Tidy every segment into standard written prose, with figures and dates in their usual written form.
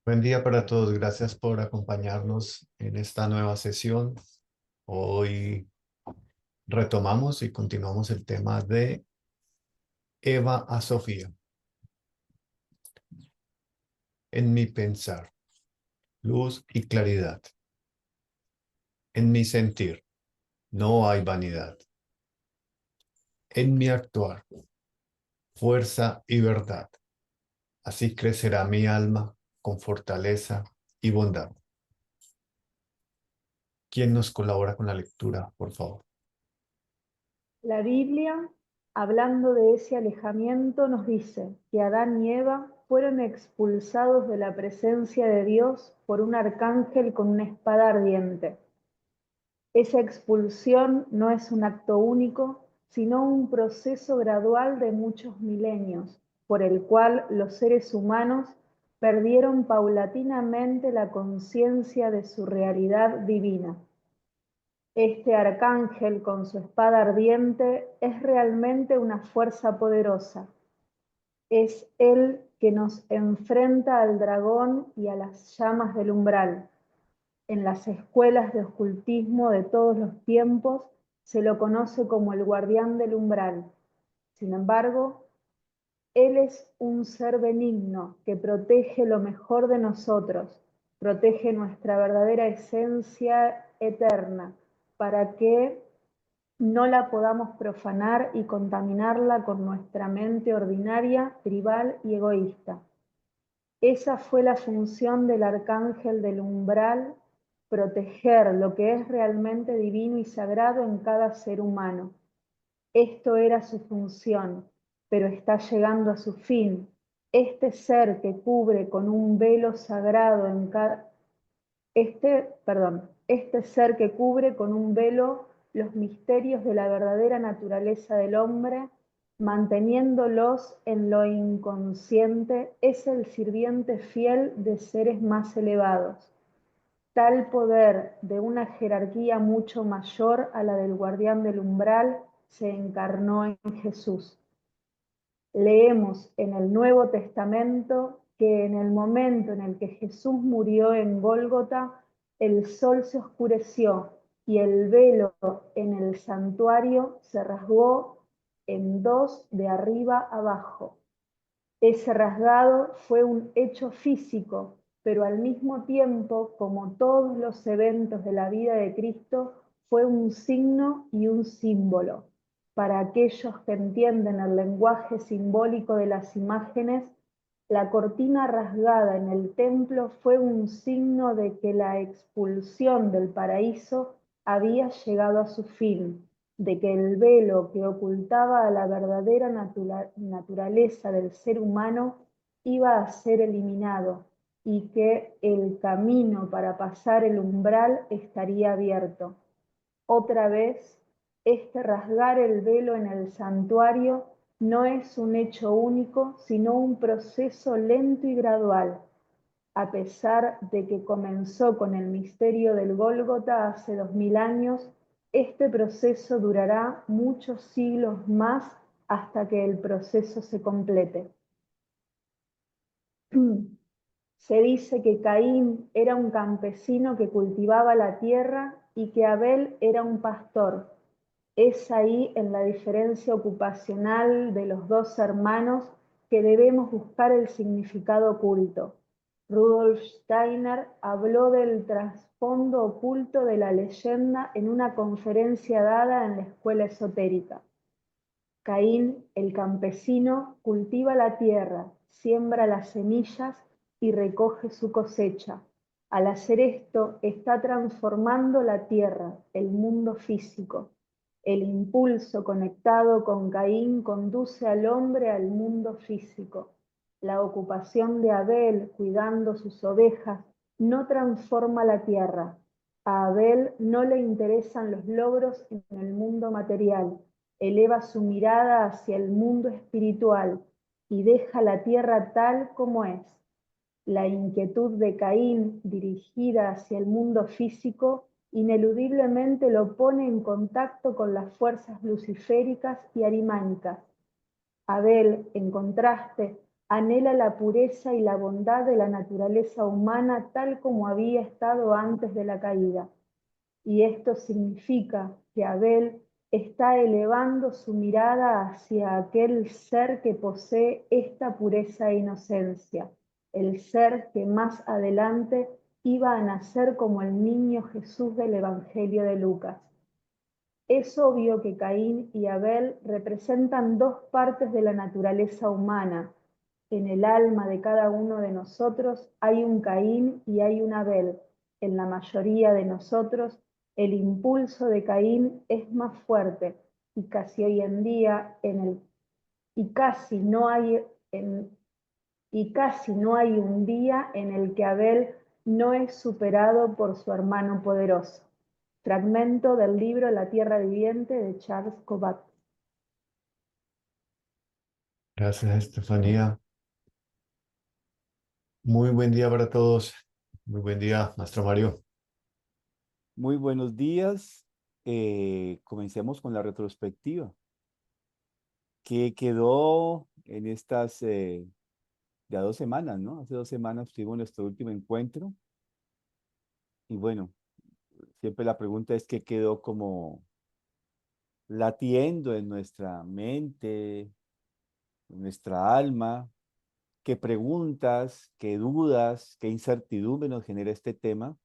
Buen día para todos. Gracias por acompañarnos en esta nueva sesión. Hoy retomamos y continuamos el tema de Eva a Sofía. En mi pensar, luz y claridad. En mi sentir, no hay vanidad. En mi actuar, fuerza y verdad. Así crecerá mi alma con fortaleza y bondad. ¿Quién nos colabora con la lectura, por favor? La Biblia, hablando de ese alejamiento, nos dice que Adán y Eva fueron expulsados de la presencia de Dios por un arcángel con una espada ardiente. Esa expulsión no es un acto único, sino un proceso gradual de muchos milenios, por el cual los seres humanos perdieron paulatinamente la conciencia de su realidad divina. Este arcángel con su espada ardiente es realmente una fuerza poderosa. Es él que nos enfrenta al dragón y a las llamas del umbral. En las escuelas de ocultismo de todos los tiempos se lo conoce como el guardián del umbral. Sin embargo, él es un ser benigno que protege lo mejor de nosotros, protege nuestra verdadera esencia eterna, para que no la podamos profanar y contaminarla con nuestra mente ordinaria, tribal y egoísta. Esa fue la función del arcángel del umbral, proteger lo que es realmente divino y sagrado en cada ser humano. Esto era su función, pero está llegando a su fin. Este ser que cubre con un velo sagrado en cada este ser que cubre con un velo los misterios de la verdadera naturaleza del hombre, manteniéndolos en lo inconsciente, es el sirviente fiel de seres más elevados. Tal poder de una jerarquía mucho mayor a la del guardián del umbral se encarnó en Jesús. Leemos en el Nuevo Testamento que en el momento en el que Jesús murió en Gólgota, el sol se oscureció y el velo en el santuario se rasgó en dos de arriba abajo. Ese rasgado fue un hecho físico, pero al mismo tiempo, como todos los eventos de la vida de Cristo, fue un signo y un símbolo. Para aquellos que entienden el lenguaje simbólico de las imágenes, la cortina rasgada en el templo fue un signo de que la expulsión del paraíso había llegado a su fin, de que el velo que ocultaba a la verdadera naturaleza del ser humano iba a ser eliminado y que el camino para pasar el umbral estaría abierto. Otra vez, este rasgar el velo en el santuario no es un hecho único, sino un proceso lento y gradual, a pesar de que comenzó con el misterio del Gólgota hace 2000 años. Este proceso durará muchos siglos más hasta que el proceso se complete. Se dice que Caín era un campesino que cultivaba la tierra y que Abel era un pastor. Es ahí en la diferencia ocupacional de los dos hermanos que debemos buscar el significado oculto. Rudolf Steiner habló del trasfondo oculto de la leyenda en una conferencia dada en la escuela esotérica. Caín, el campesino, cultiva la tierra, siembra las semillas y recoge su cosecha. Al hacer esto, está transformando la tierra, el mundo físico. El impulso conectado con Caín conduce al hombre al mundo físico. La ocupación de Abel cuidando sus ovejas no transforma la tierra. A Abel no le interesan los logros en el mundo material. Eleva su mirada hacia el mundo espiritual y deja la tierra tal como es. La inquietud de Caín, dirigida hacia el mundo físico, ineludiblemente lo pone en contacto con las fuerzas luciféricas y arimánicas. Abel, en contraste, anhela la pureza y la bondad de la naturaleza humana tal como había estado antes de la caída. Y esto significa que Abel está elevando su mirada hacia aquel ser que posee esta pureza e inocencia, el ser que más adelante iba a nacer como el niño Jesús del Evangelio de Lucas. Es obvio que Caín y Abel representan dos partes de la naturaleza humana. En el alma de cada uno de nosotros hay un Caín y hay un Abel. En la mayoría de nosotros, el impulso de Caín es más fuerte y casi hoy en día y casi no hay un día en el que Abel no es superado por su hermano poderoso. Fragmento del libro La Tierra Viviente de Charles Cobat. Gracias, Estefanía. Muy buen día para todos. Muy buen día, Maestro Mario. Muy buenos días. Comencemos con la retrospectiva. ¿Qué quedó en estas ya 2 semanas, ¿no? Hace 2 semanas tuvimos nuestro último encuentro. Y bueno, siempre la pregunta es qué quedó como latiendo en nuestra mente, en nuestra alma. ¿Qué preguntas, qué dudas, qué incertidumbre nos genera este tema?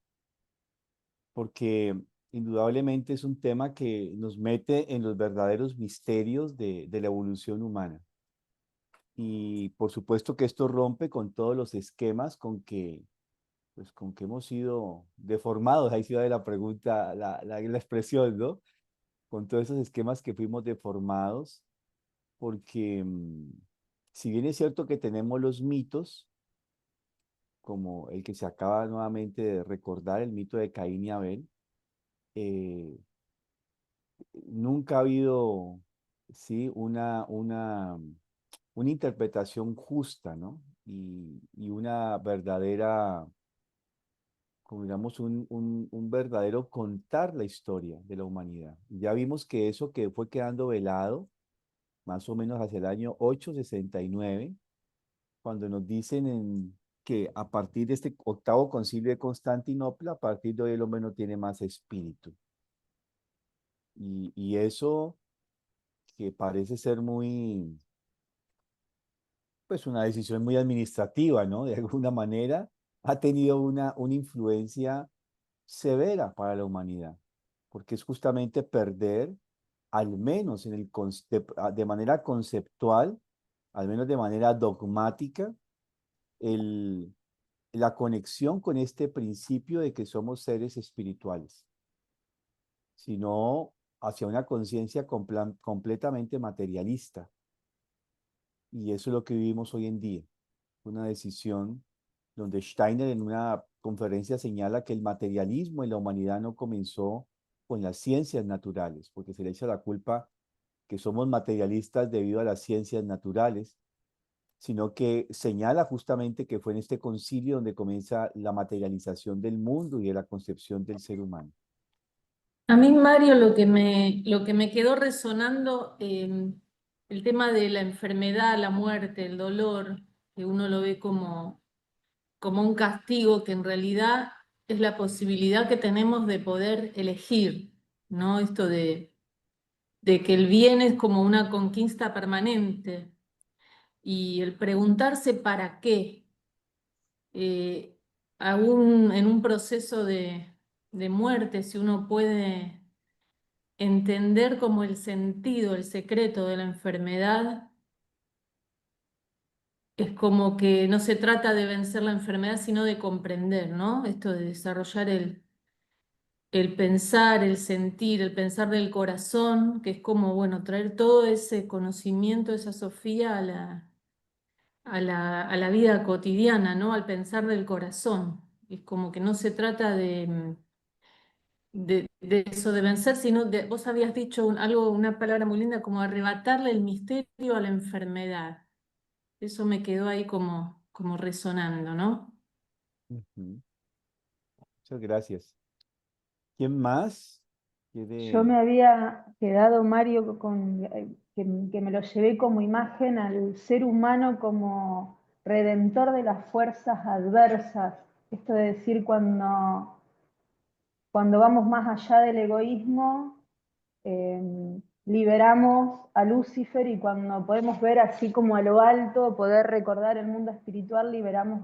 Porque indudablemente es un tema que nos mete en los verdaderos misterios de la evolución humana. Y por supuesto que esto rompe con todos los esquemas con que hemos sido deformados, ahí sí va de la pregunta, la expresión, ¿no? Con todos esos esquemas que fuimos deformados, porque si bien es cierto que tenemos los mitos, como el que se acaba nuevamente de recordar, el mito de Caín y Abel, eh, nunca ha habido, sí, una interpretación justa, ¿no? Y una verdadera, como digamos, un verdadero contar la historia de la humanidad. Y ya vimos que eso que fue quedando velado, más o menos hacia el año 869, cuando nos dicen que a partir de este octavo concilio de Constantinopla, a partir de hoy el hombre no tiene más espíritu. Y eso que parece ser muy, pues una decisión muy administrativa, ¿no? De alguna manera ha tenido una influencia severa para la humanidad, porque es justamente perder, al menos de manera conceptual, al menos de manera dogmática, el, la conexión con este principio de que somos seres espirituales, sino hacia una conciencia completamente materialista. Y eso es lo que vivimos hoy en día. Una decisión donde Steiner en una conferencia señala que el materialismo en la humanidad no comenzó con las ciencias naturales, porque se le echa la culpa que somos materialistas debido a las ciencias naturales, sino que señala justamente que fue en este concilio donde comienza la materialización del mundo y de la concepción del ser humano. A mí, Mario, lo que me quedó resonando, el tema de la enfermedad, la muerte, el dolor, que uno lo ve como un castigo, que en realidad es la posibilidad que tenemos de poder elegir, ¿no? Esto de que el bien es como una conquista permanente y el preguntarse para qué, aún en un proceso de muerte, si uno puede entender como el sentido, el secreto de la enfermedad, es como que no se trata de vencer la enfermedad, sino de comprender, ¿no? Esto de desarrollar el pensar, el sentir, el pensar del corazón, que es como, bueno, traer todo ese conocimiento, esa Sofía a la vida cotidiana, ¿no? Al pensar del corazón. Es como que no se trata de eso, de vencer, sino vos habías dicho una palabra muy linda, como arrebatarle el misterio a la enfermedad. Eso me quedó ahí como resonando, ¿no? Ujú. Muchas gracias. ¿Quién más Yo me quiere? había quedado, Mario, que me lo llevé como imagen al ser humano como redentor de las fuerzas adversas. Esto de decir cuando vamos más allá del egoísmo, liberamos a Lucifer, y cuando podemos ver así como a lo alto, poder recordar el mundo espiritual, liberamos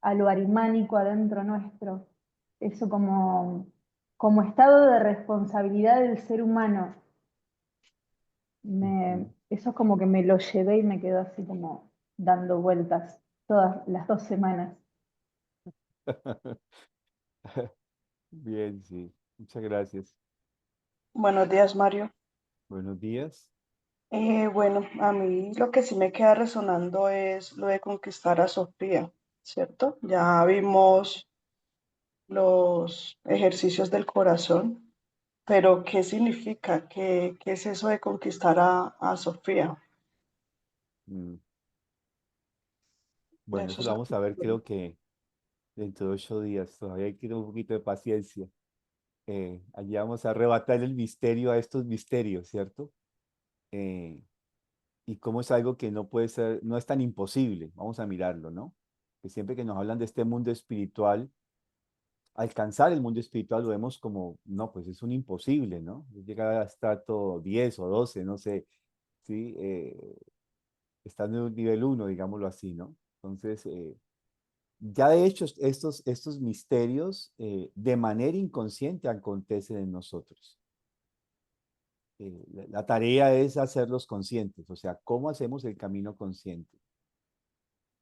a lo arimánico adentro nuestro. Eso como estado de responsabilidad del ser humano. Eso es como que me lo llevé y me quedó así como dando vueltas todas las 2 semanas. Bien, sí. Muchas gracias. Buenos días, Mario. Buenos días. Bueno, a mí lo que sí me queda resonando es lo de conquistar a Sofía, ¿cierto? Ya vimos los ejercicios del corazón, pero ¿qué significa? ¿Qué es eso de conquistar a Sofía? Mm, Bueno, Eso eso es lo lo vamos que a ver, quiero. creo que dentro de 8 días. Todavía hay que tener un poquito de paciencia. Allí vamos a arrebatar el misterio a estos misterios, ¿cierto? Eh, y cómo es algo que no puede ser, no es tan imposible. Vamos a mirarlo, ¿no? Que siempre que nos hablan de este mundo espiritual, alcanzar el mundo espiritual lo vemos como, no, pues es un imposible, ¿no? Llegar a estrato 10 o 12, no sé, ¿sí? Está en un nivel 1, digámoslo así, ¿no? Entonces, ya de hecho, estos misterios de manera inconsciente acontecen en nosotros. La tarea es hacerlos conscientes, o sea, ¿cómo hacemos el camino consciente?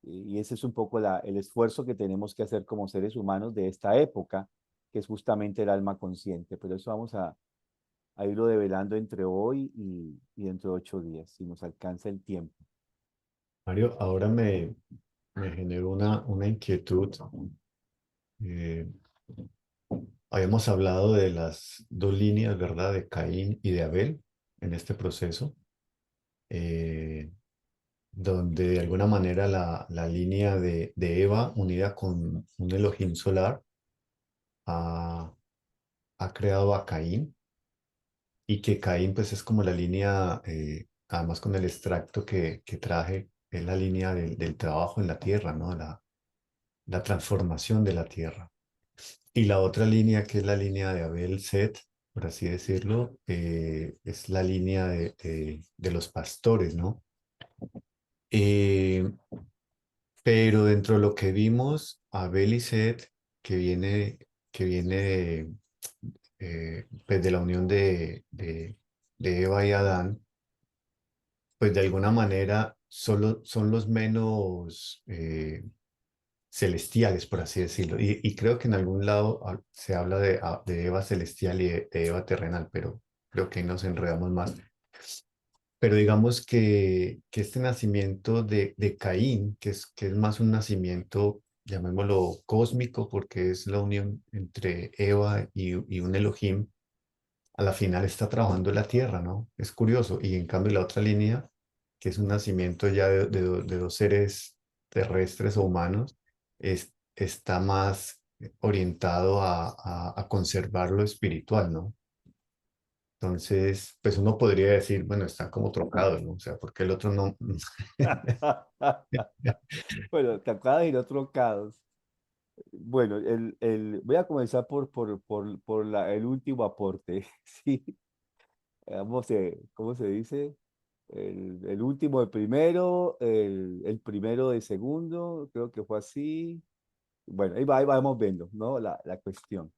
Y ese es un poco el esfuerzo que tenemos que hacer como seres humanos de esta época, que es justamente el alma consciente. Pero eso vamos a irlo develando entre hoy y dentro de 8 días, si nos alcanza el tiempo. Mario, ahora me generó una inquietud. Eh, Habíamos hablado de las dos líneas, ¿verdad? De Caín y de Abel en este proceso, eh, donde de alguna manera la línea de Eva unida con un Elohim solar ha, ha creado a Caín, y que Caín pues es como la línea, además con el extracto que traje, es la línea del trabajo en la tierra, ¿no? La transformación de la tierra. Y la otra línea, que es la línea de Abel Set, por así decirlo, es la línea de los pastores, ¿no? Eh, pero dentro de lo que vimos, Abel y Set, que viene pues de la unión de Eva y Adán, pues de alguna manera solo son los menos celestiales, por así decirlo. Y creo que en algún lado se habla de Eva celestial y de Eva terrenal, pero creo que ahí nos enredamos más. Pero digamos que este nacimiento de Caín, que es más un nacimiento, llamémoslo cósmico, porque es la unión entre Eva y un Elohim, a la final está trabajando en la tierra, ¿no? Es curioso. Y en cambio la otra línea, que es un nacimiento ya de dos seres terrestres o humanos, está más orientado a conservar lo espiritual, ¿no? Entonces, pues uno podría decir, bueno, están como trocados, ¿no? O sea, porque el otro no... Bueno, te acabas de ir a otro caos. Bueno, voy a comenzar por el último aporte, ¿sí? ¿Cómo se dice? El último de primero, el primero de segundo, creo que fue así. Bueno, ahí vamos viendo, ¿no? La cuestión.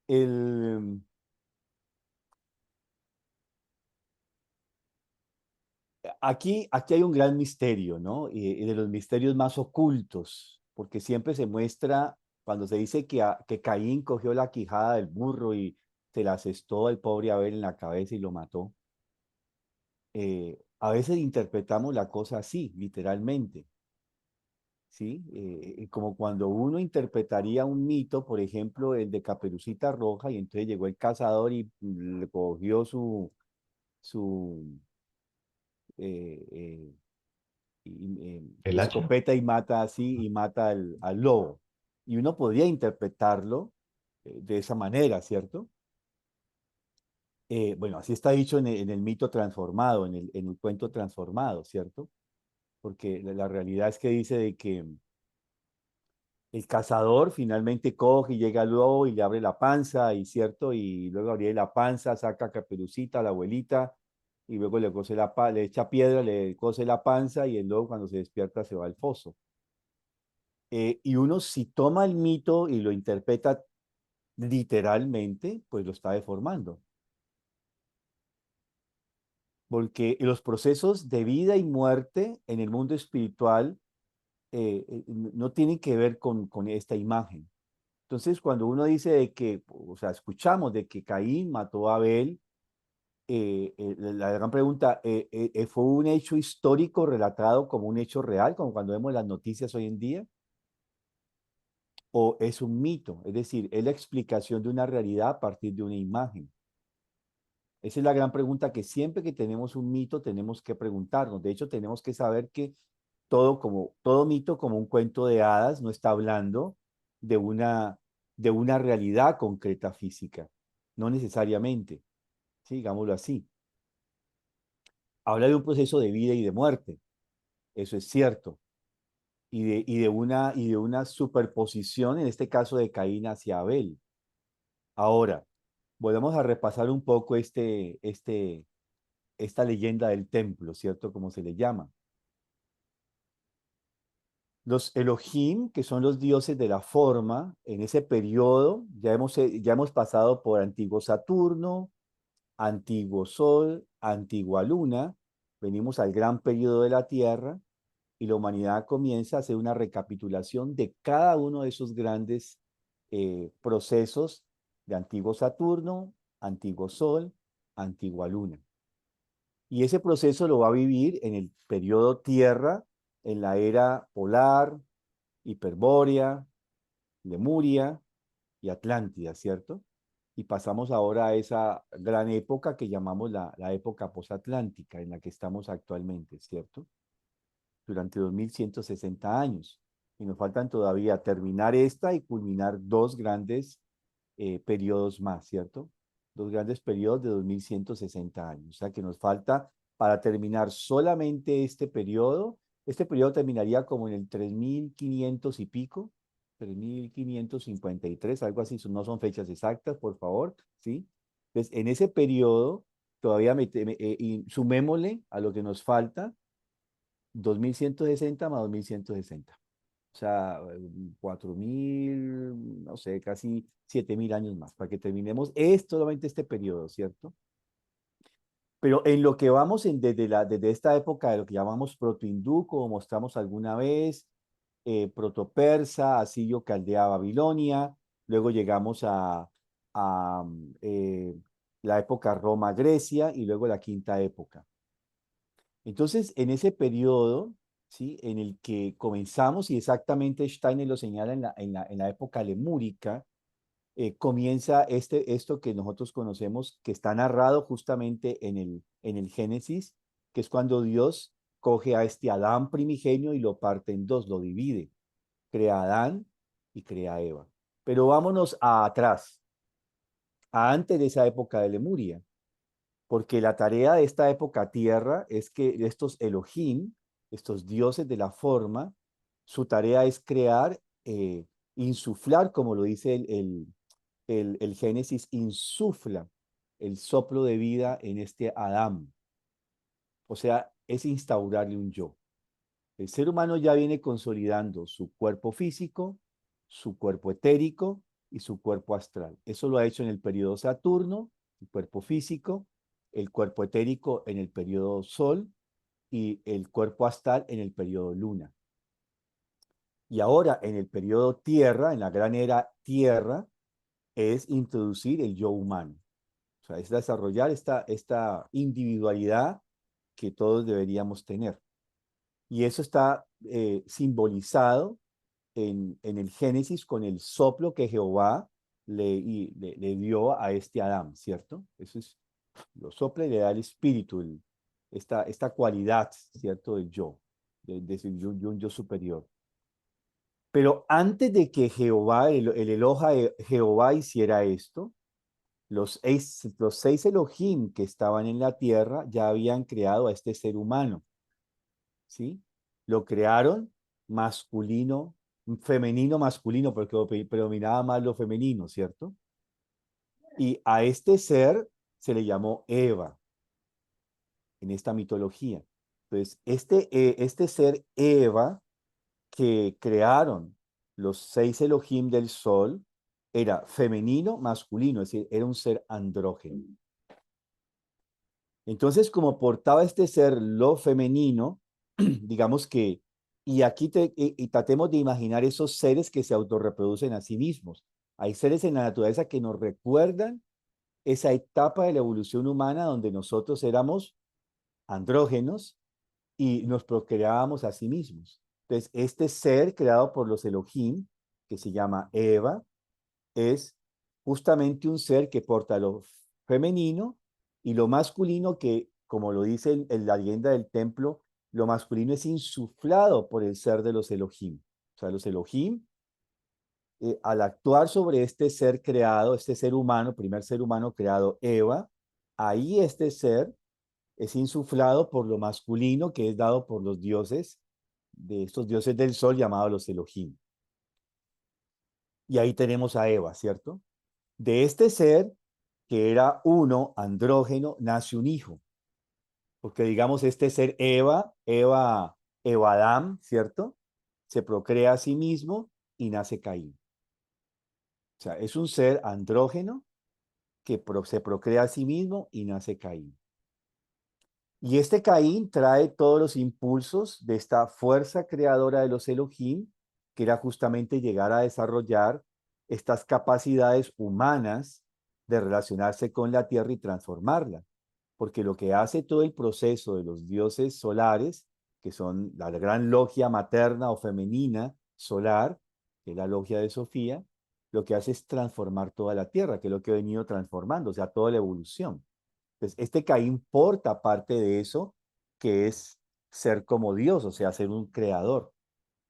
El, aquí hay un gran misterio, ¿no? Y de los misterios más ocultos, porque siempre se muestra, cuando se dice que Caín cogió la quijada del burro y se la asestó al pobre Abel en la cabeza y lo mató. A veces interpretamos la cosa así, literalmente, ¿sí? Como cuando uno interpretaría un mito, por ejemplo, el de Caperucita Roja, y entonces llegó el cazador y le cogió su, eh, eh, El hacha. escopeta y mata así, y mata al lobo. Y uno podría interpretarlo de esa manera, ¿cierto? Bueno, así está dicho en el mito transformado, en el cuento transformado, ¿cierto? porque la realidad es que dice de que el cazador finalmente coge y llega al lobo y le abre la panza, y cierto, y luego abre la panza, saca a Caperucita, a la abuelita, y luego le cose le echa piedra, le cose la panza, y el lobo cuando se despierta se va al foso. Y uno si toma el mito y lo interpreta literalmente, pues lo está deformando. Porque los procesos de vida y muerte en el mundo espiritual no tienen que ver con esta imagen. Entonces, cuando uno dice de que, o sea, escuchamos de que Caín mató a Abel, la gran pregunta, ¿fue un hecho histórico relatado como un hecho real, como cuando vemos las noticias hoy en día? ¿O es un mito? Es decir, es la explicación de una realidad a partir de una imagen. Esa es la gran pregunta que siempre que tenemos un mito tenemos que preguntarnos. De hecho, tenemos que saber que todo mito, como un cuento de hadas, no está hablando de de una realidad concreta física. No necesariamente, ¿sí? Digámoslo así. Habla de un proceso de vida y de muerte. Eso es cierto. Y de una superposición, en este caso de Caín hacia Abel. Ahora, volvemos a repasar un poco esta leyenda del templo, ¿cierto? Como se le llama. Los Elohim, que son los dioses de la forma, en ese periodo ya hemos pasado por antiguo Saturno, antiguo Sol, antigua Luna, venimos al gran periodo de la Tierra y la humanidad comienza a hacer una recapitulación de cada uno de esos grandes procesos de antiguo Saturno, antiguo Sol, antigua Luna. Y ese proceso lo va a vivir en el periodo Tierra, en la era polar, Hiperbórea, Lemuria y Atlántida, ¿cierto? Y pasamos ahora a esa gran época que llamamos la época posatlántica, en la que estamos actualmente, ¿cierto? Durante 2160 años. Y nos faltan todavía terminar esta y culminar dos grandes periodos más, ¿cierto? Dos grandes periodos de 2160 años. O sea que nos falta para terminar solamente este periodo terminaría como en el 3500 y pico, 3553, algo así, no son fechas exactas, por favor, ¿sí? Entonces, en ese periodo, todavía y sumémosle a lo que nos falta, 2160 más 2160. O sea, 4000, no sé, casi 7000 años más, para que terminemos solamente este periodo, ¿cierto? Pero en lo que vamos desde esta época de lo que llamamos protohindú, como mostramos alguna vez, protopersa, asirio, caldea, Babilonia, luego llegamos a la época Roma-Grecia y luego la quinta época. Entonces, en ese periodo, ¿sí? En el que comenzamos, y exactamente Steiner lo señala en la época lemúrica, comienza esto que nosotros conocemos, que está narrado justamente en el Génesis, que es cuando Dios coge a este Adán primigenio y lo parte en dos, lo divide, crea a Adán y crea a Eva. Pero vámonos atrás, a antes de esa época de Lemuria, porque la tarea de esta época tierra es que estos Elohim, estos dioses de la forma, su tarea es crear, insuflar, como lo dice el Génesis, insufla el soplo de vida en este Adán. O sea, es instaurarle un yo. El ser humano ya viene consolidando su cuerpo físico, su cuerpo etérico y su cuerpo astral. Eso lo ha hecho en el periodo Saturno, el cuerpo físico, el cuerpo etérico en el periodo Sol y el cuerpo astral en el periodo Luna. Y ahora en el periodo Tierra, en la gran era Tierra, es introducir el yo humano. O sea, es desarrollar esta individualidad que todos deberíamos tener. Y eso está simbolizado en el Génesis con el soplo que Jehová le dio a este Adán, ¿cierto? Eso es, lo sopla y le da el espíritu, esta cualidad, ¿cierto? Del yo, de un yo superior. Pero antes de que Jehová, el Eloja de Jehová hiciera esto, los seis Elohim que estaban en la tierra ya habían creado a este ser humano, ¿sí? lo crearon masculino, femenino, masculino, porque predominaba más lo femenino, ¿cierto? Y a este ser se le llamó Eva en esta mitología. Entonces, este ser Eva que crearon los 6 Elohim del sol era femenino, masculino, es decir, era un ser andrógeno. Entonces, como portaba este ser lo femenino, digamos que, y aquí y tratemos de imaginar esos seres que se autorreproducen a sí mismos. Hay seres en la naturaleza que nos recuerdan esa etapa de la evolución humana donde nosotros éramos andrógenos y nos procreábamos a sí mismos. Entonces, este ser creado por los Elohim, que se llama Eva, es justamente un ser que porta lo femenino y lo masculino que, como lo dice en la leyenda del templo, lo masculino es insuflado por el ser de los Elohim. O sea, los Elohim, al actuar sobre este ser creado, este ser humano, primer ser humano creado, Eva, ahí este ser es insuflado por lo masculino que es dado por los dioses, de estos dioses del sol llamados los Elohim. Y ahí tenemos a Eva, ¿cierto? De este ser, que era uno, andrógeno, nace un hijo. Porque digamos, este ser Eva-Adam, ¿cierto? Se procrea a sí mismo y nace Caín. O sea, es un ser andrógeno que se procrea a sí mismo y nace Caín. Y este Caín trae todos los impulsos de esta fuerza creadora de los Elohim, que era justamente llegar a desarrollar estas capacidades humanas de relacionarse con la tierra y transformarla. Porque lo que hace todo el proceso de los dioses solares, que son la gran logia materna o femenina solar, que es la logia de Sofía, lo que hace es transformar toda la tierra, que es lo que ha venido transformando, o sea, toda la evolución. Entonces, este Caín porta parte de eso, que es ser como Dios, o sea, ser un creador.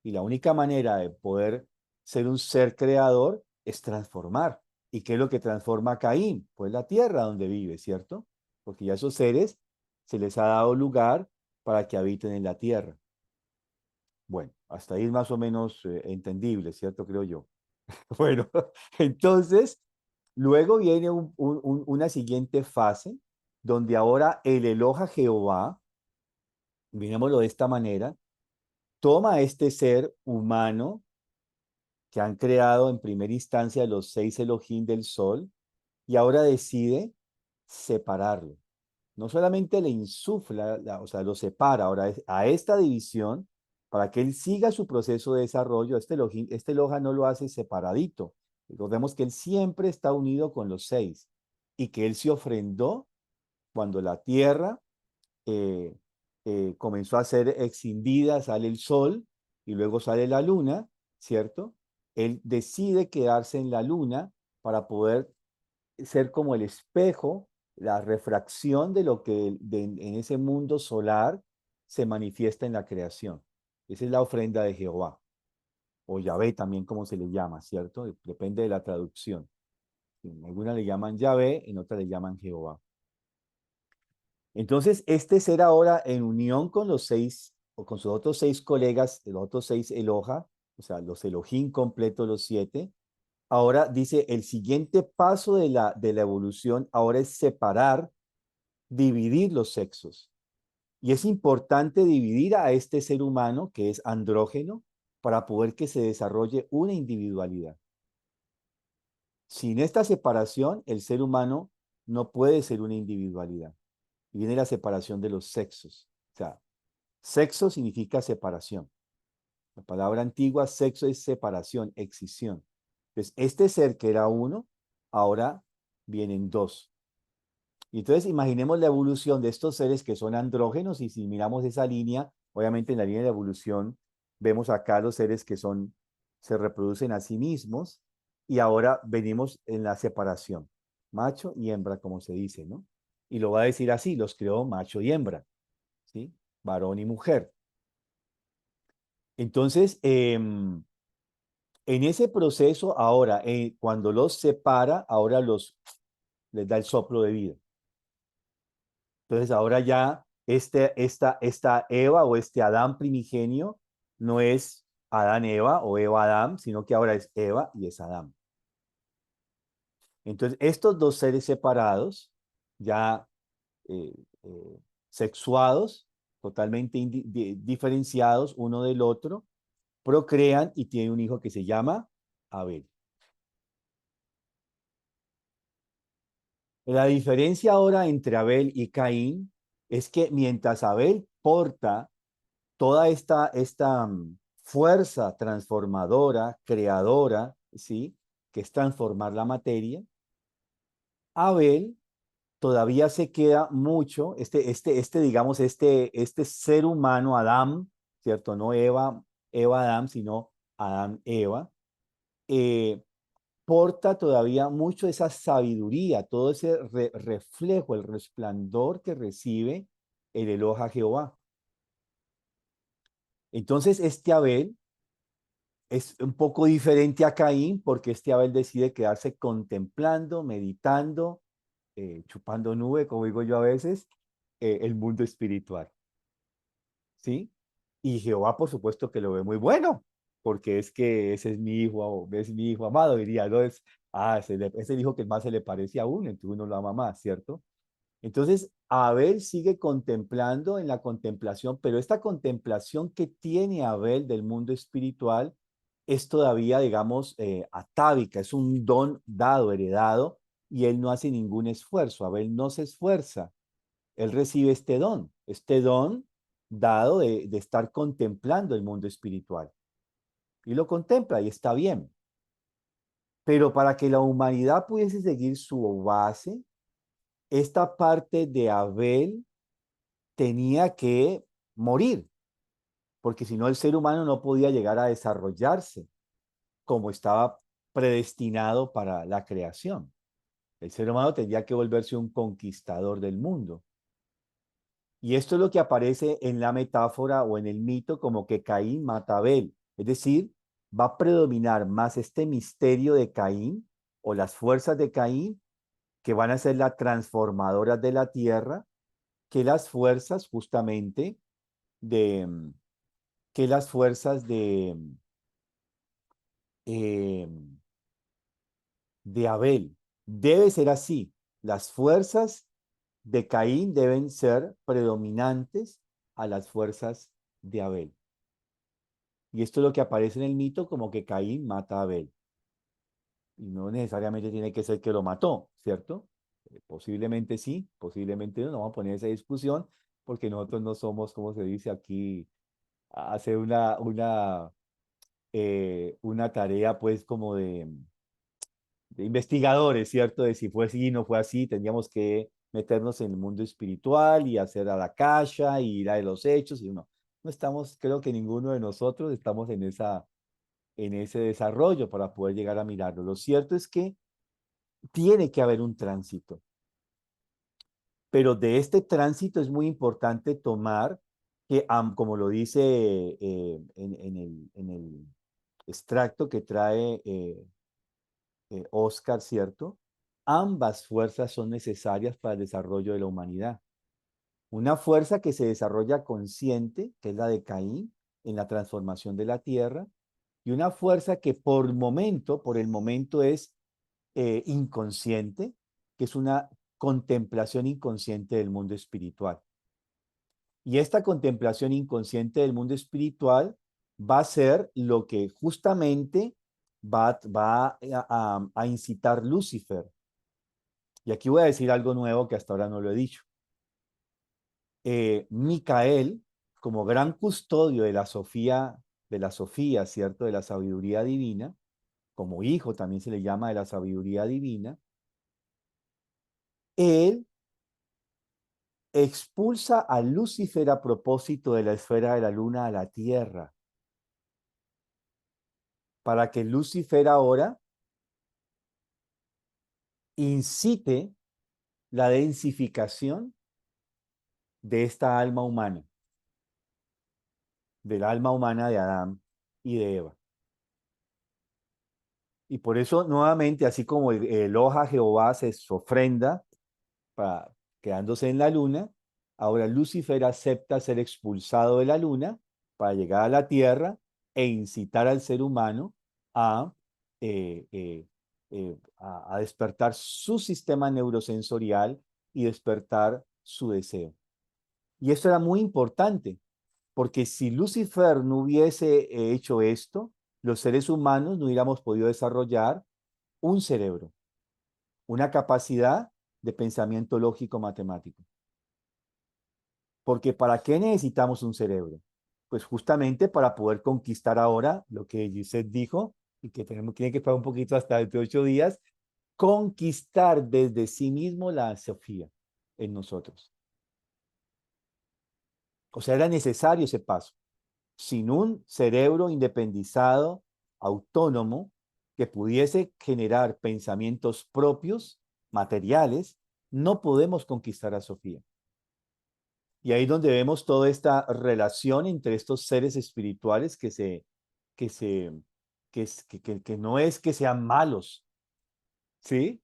Y la única manera de poder ser un ser creador es transformar. ¿Y qué es lo que transforma a Caín? Pues la tierra donde vive, ¿cierto? Porque ya a esos seres se les ha dado lugar para que habiten en la tierra. Bueno, hasta ahí es más o menos entendible, ¿cierto? Creo yo. Bueno, entonces, luego viene una siguiente fase donde ahora el Eloja Jehová, mirémoslo de esta manera, toma a este ser humano que han creado en primera instancia los 6 Elohim del sol y ahora decide separarlo. No solamente le insufla, o sea, lo separa ahora a esta división para que él siga su proceso de desarrollo. Este Eloja no lo hace separadito. Recordemos que él siempre está unido con los 6 y que él se ofrendó cuando la tierra eh, comenzó a ser extendida, sale el sol y luego sale la luna, ¿cierto? Él decide quedarse en la luna para poder ser como el espejo, la refracción de lo que en ese mundo solar se manifiesta en la creación. Esa es la ofrenda de Jehová, o Yahvé también como se le llama, ¿cierto? Depende de la traducción. En algunas le llaman Yahvé, en otras le llaman Jehová. Entonces, este ser ahora en unión con los 6, o con sus otros 6 colegas, los otros 6 Eloja, o sea, los Elohim completos, los 7, ahora dice, el siguiente paso de la evolución ahora es separar, dividir los sexos. Y es importante dividir a este ser humano, que es andrógeno, para poder que se desarrolle una individualidad. Sin esta separación, el ser humano no puede ser una individualidad. Y viene la separación de los sexos. O sea, sexo significa separación. La palabra antigua, sexo, es separación, excisión. Entonces, este ser que era uno, ahora vienen 2. Y entonces imaginemos la evolución de estos seres que son andrógenos y si miramos esa línea, obviamente en la línea de evolución vemos acá los seres que se reproducen a sí mismos y ahora venimos en la separación, macho y hembra, como se dice, ¿no? Y lo va a decir así, los creó macho y hembra, ¿sí? Varón y mujer. Entonces, en ese proceso, ahora, cuando los separa, ahora les da el soplo de vida. Entonces, ahora ya esta Eva o este Adán primigenio no es Adán-Eva o Eva-Adán, sino que ahora es Eva y es Adán. Entonces, estos dos seres separados, ya eh, sexuados, totalmente diferenciados uno del otro, procrean y tienen un hijo que se llama Abel. La diferencia ahora entre Abel y Caín es que mientras Abel porta toda esta fuerza transformadora, creadora, ¿sí? Que es transformar la materia, Abel todavía se queda mucho, digamos, este ser humano, Adán, ¿cierto? No Eva, Adán, sino Adán, Eva, eh, porta todavía mucho esa sabiduría, todo ese reflejo, el resplandor que recibe el Eloha Jehová. Entonces, este Abel es un poco diferente a Caín porque este Abel decide quedarse contemplando, meditando, chupando nube, como digo yo a veces, el mundo espiritual. ¿Sí? Y Jehová, por supuesto, que lo ve muy bueno, porque es que ese es mi hijo amado, diría, no es, es el hijo que más se le parece a uno, entonces uno lo ama más, ¿cierto? Entonces, Abel sigue contemplando en la contemplación, pero esta contemplación que tiene Abel del mundo espiritual es todavía, digamos, atávica, es un don dado, heredado, y él no hace ningún esfuerzo. Abel no se esfuerza, él recibe este don dado de estar contemplando el mundo espiritual. Y lo contempla y está bien. Pero para que la humanidad pudiese seguir su base, esta parte de Abel tenía que morir, porque si no el ser humano no podía llegar a desarrollarse como estaba predestinado para la creación. El ser humano tendría que volverse un conquistador del mundo. Y esto es lo que aparece en la metáfora o en el mito como que Caín mata a Abel. Es decir, va a predominar más este misterio de Caín o las fuerzas de Caín que van a ser las transformadoras de la tierra que las fuerzas justamente de, que las fuerzas eh, de Abel. Debe ser así. Las fuerzas de Caín deben ser predominantes a las fuerzas de Abel. Y esto es lo que aparece en el mito como que Caín mata a Abel. Y no necesariamente tiene que ser que lo mató, ¿cierto? Posiblemente sí, posiblemente no. No vamos a poner esa discusión porque nosotros no somos, como se dice aquí, hacer una tarea pues como de investigadores, ¿cierto? De si fue así, no fue así, tendríamos que meternos en el mundo espiritual y hacer a la cacha y ir a los hechos y no estamos, creo que ninguno de nosotros estamos en ese desarrollo para poder llegar a mirarlo. Lo cierto es que tiene que haber un tránsito, pero de este tránsito es muy importante tomar que, como lo dice en el extracto que trae Oscar, ¿cierto? Ambas fuerzas son necesarias para el desarrollo de la humanidad. Una fuerza que se desarrolla consciente, que es la de Caín, en la transformación de la tierra, y una fuerza que por el momento es inconsciente, que es una contemplación inconsciente del mundo espiritual. Y esta contemplación inconsciente del mundo espiritual va a ser lo que justamente va a incitar Lucifer. Y aquí voy a decir algo nuevo que hasta ahora no lo he dicho. Micael, como gran custodio de la Sofía, ¿cierto? De la sabiduría divina, como hijo también se le llama de la sabiduría divina, él expulsa a Lucifer a propósito de la esfera de la luna a la tierra, para que Lucifer ahora incite la densificación de esta alma humana, del alma humana de Adán y de Eva. Y por eso, nuevamente, así como el Eloha Jehová se ofrenda quedándose en la luna, Ahora Lucifer acepta ser expulsado de la luna para llegar a la tierra e incitar al ser humano a, a despertar su sistema neurosensorial y despertar su deseo. Y esto era muy importante, porque si Lucifer no hubiese hecho esto, los seres humanos no hubiéramos podido desarrollar un cerebro, una capacidad de pensamiento lógico matemático. Porque ¿para qué necesitamos un cerebro? Pues justamente para poder conquistar ahora lo que Gisette dijo, y que tiene que esperar un poquito hasta dentro de 8 días, conquistar desde sí mismo la Sofía en nosotros. O sea, era necesario ese paso. Sin un cerebro independizado, autónomo, que pudiese generar pensamientos propios, materiales, no podemos conquistar a Sofía. Y ahí es donde vemos toda esta relación entre estos seres espirituales que no es que sean malos, ¿sí?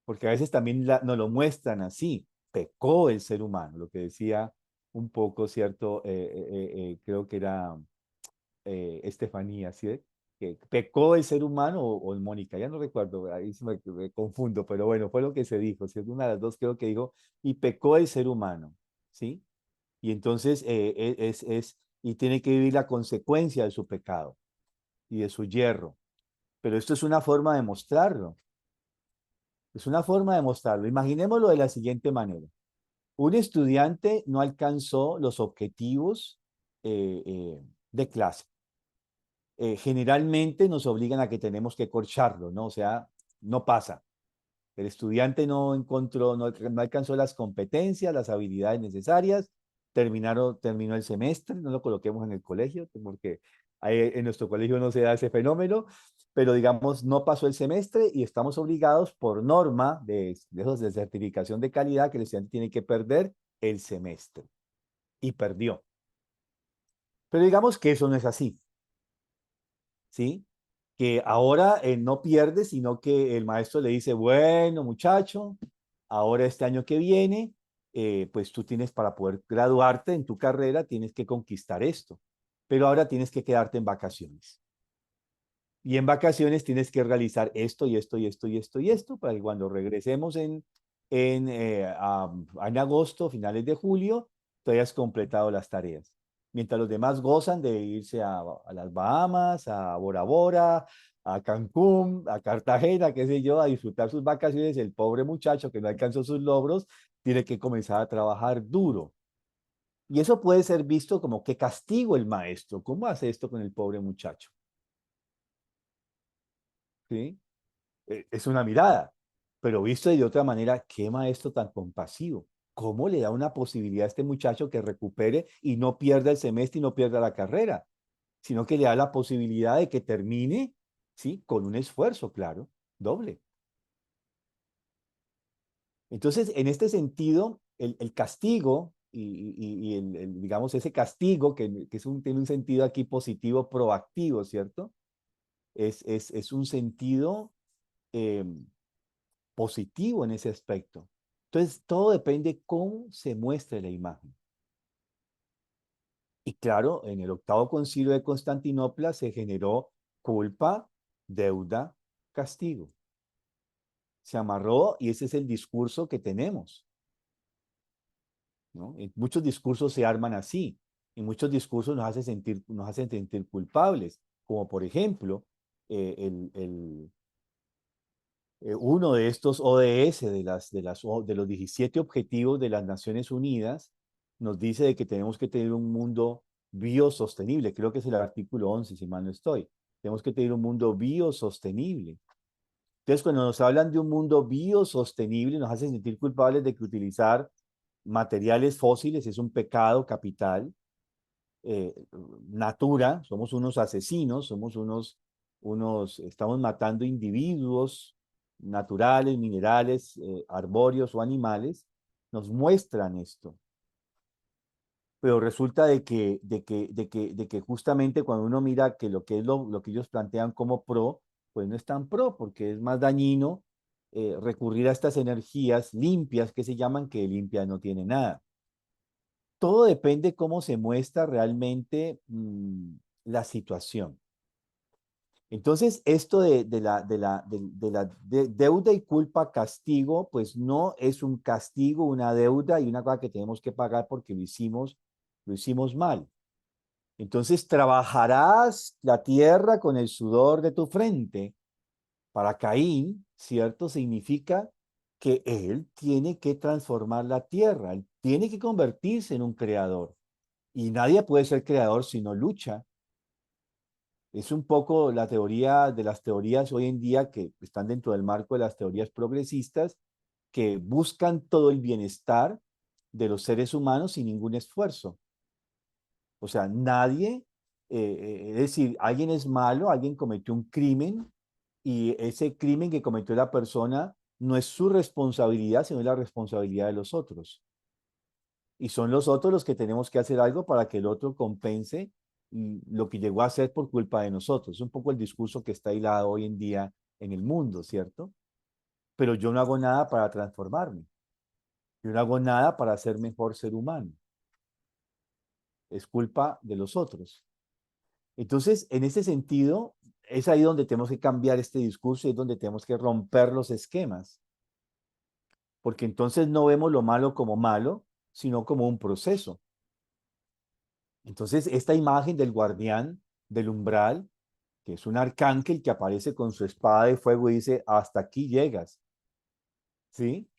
Porque a veces también nos lo muestran así. Pecó el ser humano, lo que decía un poco, ¿cierto? Creo que era Estefanía, ¿sí? Que pecó el ser humano o Mónica, ya no recuerdo, ahí me confundo, pero bueno, fue lo que se dijo, ¿cierto? Una de las dos creo que dijo, y pecó el ser humano, ¿sí? Y entonces y tiene que vivir la consecuencia de su pecado y de su yerro. Pero esto es una forma de mostrarlo. Es una forma de mostrarlo. Imaginémoslo de la siguiente manera. Un estudiante no alcanzó los objetivos de clase. Generalmente nos obligan a que tenemos que corcharlo, ¿no? O sea, no pasa. El estudiante no encontró, no alcanzó las competencias, las habilidades necesarias, terminó el semestre, no lo coloquemos en el colegio, porque en nuestro colegio no se da ese fenómeno, pero digamos, no pasó el semestre y estamos obligados por norma de certificación de calidad que el estudiante tiene que perder el semestre. Y perdió. Pero digamos que eso no es así, ¿sí? Que ahora no pierde, sino que el maestro le dice, bueno, muchacho, ahora este año que viene, pues tú tienes para poder graduarte en tu carrera, tienes que conquistar esto, pero ahora tienes que quedarte en vacaciones. Y en vacaciones tienes que realizar esto y esto y esto y esto y esto, para que cuando regresemos en agosto, finales de julio, tú hayas completado las tareas. Mientras los demás gozan de irse a las Bahamas, a Bora Bora, a Cancún, a Cartagena, qué sé yo, a disfrutar sus vacaciones, el pobre muchacho que no alcanzó sus logros tiene que comenzar a trabajar duro. Y eso puede ser visto como que castigo el maestro. ¿Cómo hace esto con el pobre muchacho? ¿Sí? Es una mirada, pero visto de otra manera, qué maestro tan compasivo. ¿Cómo le da una posibilidad a este muchacho que recupere y no pierda el semestre y no pierda la carrera? Sino que le da la posibilidad de que termine, ¿sí? Con un esfuerzo, claro, doble. Entonces, en este sentido, el castigo y digamos, ese castigo que tiene un sentido aquí positivo, proactivo, ¿cierto? Es un sentido eh, positivo en ese aspecto. Entonces, todo depende cómo se muestre la imagen. Y claro, en el octavo concilio de Constantinopla se generó culpa, deuda, castigo. Se amarró y ese es el discurso que tenemos, ¿no? Y muchos discursos se arman así, y muchos discursos nos hacen sentir culpables, como por ejemplo, uno de estos ODS, de los 17 objetivos de las Naciones Unidas, nos dice de que tenemos que tener un mundo biosostenible. Creo que es el artículo 11, si mal no estoy. Tenemos que tener un mundo biosostenible. Entonces, cuando nos hablan de un mundo biosostenible, nos hacen sentir culpables de que utilizar materiales fósiles es un pecado capital. eh, Natura, somos unos asesinos, estamos matando individuos naturales, minerales, arbóreos o animales, nos muestran esto. Pero resulta de que justamente cuando uno mira que lo que es lo que ellos plantean como pro, pues no es tan pro, porque es más dañino recurrir a estas energías limpias que se llaman, que limpias no tiene nada. todo depende cómo se muestra realmente la situación. Entonces, esto de deuda y culpa, castigo, pues no es un castigo, una deuda y una cosa que tenemos que pagar porque lo hicimos mal. Entonces, trabajarás la tierra con el sudor de tu frente. Para Caín, ¿cierto? Significa que él tiene que transformar la tierra, él tiene que convertirse en un creador. Y nadie puede ser creador si no lucha. Es un poco la teoría de las teorías hoy en día que están dentro del marco de las teorías progresistas que buscan todo el bienestar de los seres humanos sin ningún esfuerzo. O sea, nadie, es decir, alguien es malo, alguien cometió un crimen y ese crimen que cometió la persona no es su responsabilidad, sino es la responsabilidad de los otros. Y son los otros los que tenemos que hacer algo para que el otro compense lo que llegó a hacer por culpa de nosotros. Es un poco el discurso que está hilado hoy en día en el mundo, ¿cierto? Pero yo no hago nada para transformarme. Yo no hago nada para ser mejor ser humano. Es culpa de los otros. Entonces, en ese sentido, es ahí donde tenemos que cambiar este discurso y es donde tenemos que romper los esquemas. Porque entonces no vemos lo malo como malo, sino como un proceso. Entonces, esta imagen del guardián del umbral, que es un arcángel que aparece con su espada de fuego y dice, hasta aquí llegas, ¿sí?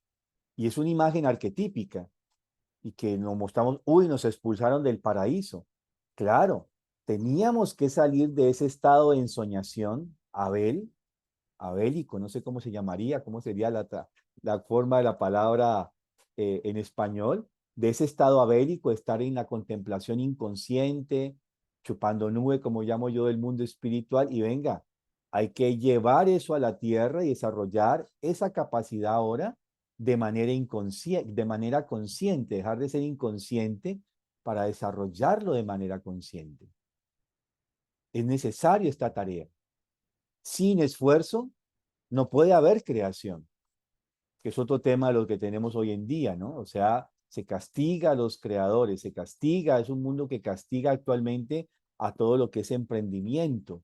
Y es una imagen arquetípica y que nos mostramos, uy, nos expulsaron del paraíso. Claro, teníamos que salir de ese estado de ensoñación, abélico, no sé cómo se llamaría, cómo sería la forma de la palabra en español, de ese estado abélico, estar en la contemplación inconsciente, chupando nube, como llamo yo, del mundo espiritual, y venga, hay que llevar eso a la tierra y desarrollar esa capacidad ahora de manera inconsciente, de manera consciente, dejar de ser inconsciente para desarrollarlo de manera consciente. Es necesario esta tarea. Sin esfuerzo, no puede haber creación, que es otro tema de lo que tenemos hoy en día, ¿no? O sea, se castiga a los creadores, se castiga, es un mundo que castiga actualmente a todo lo que es emprendimiento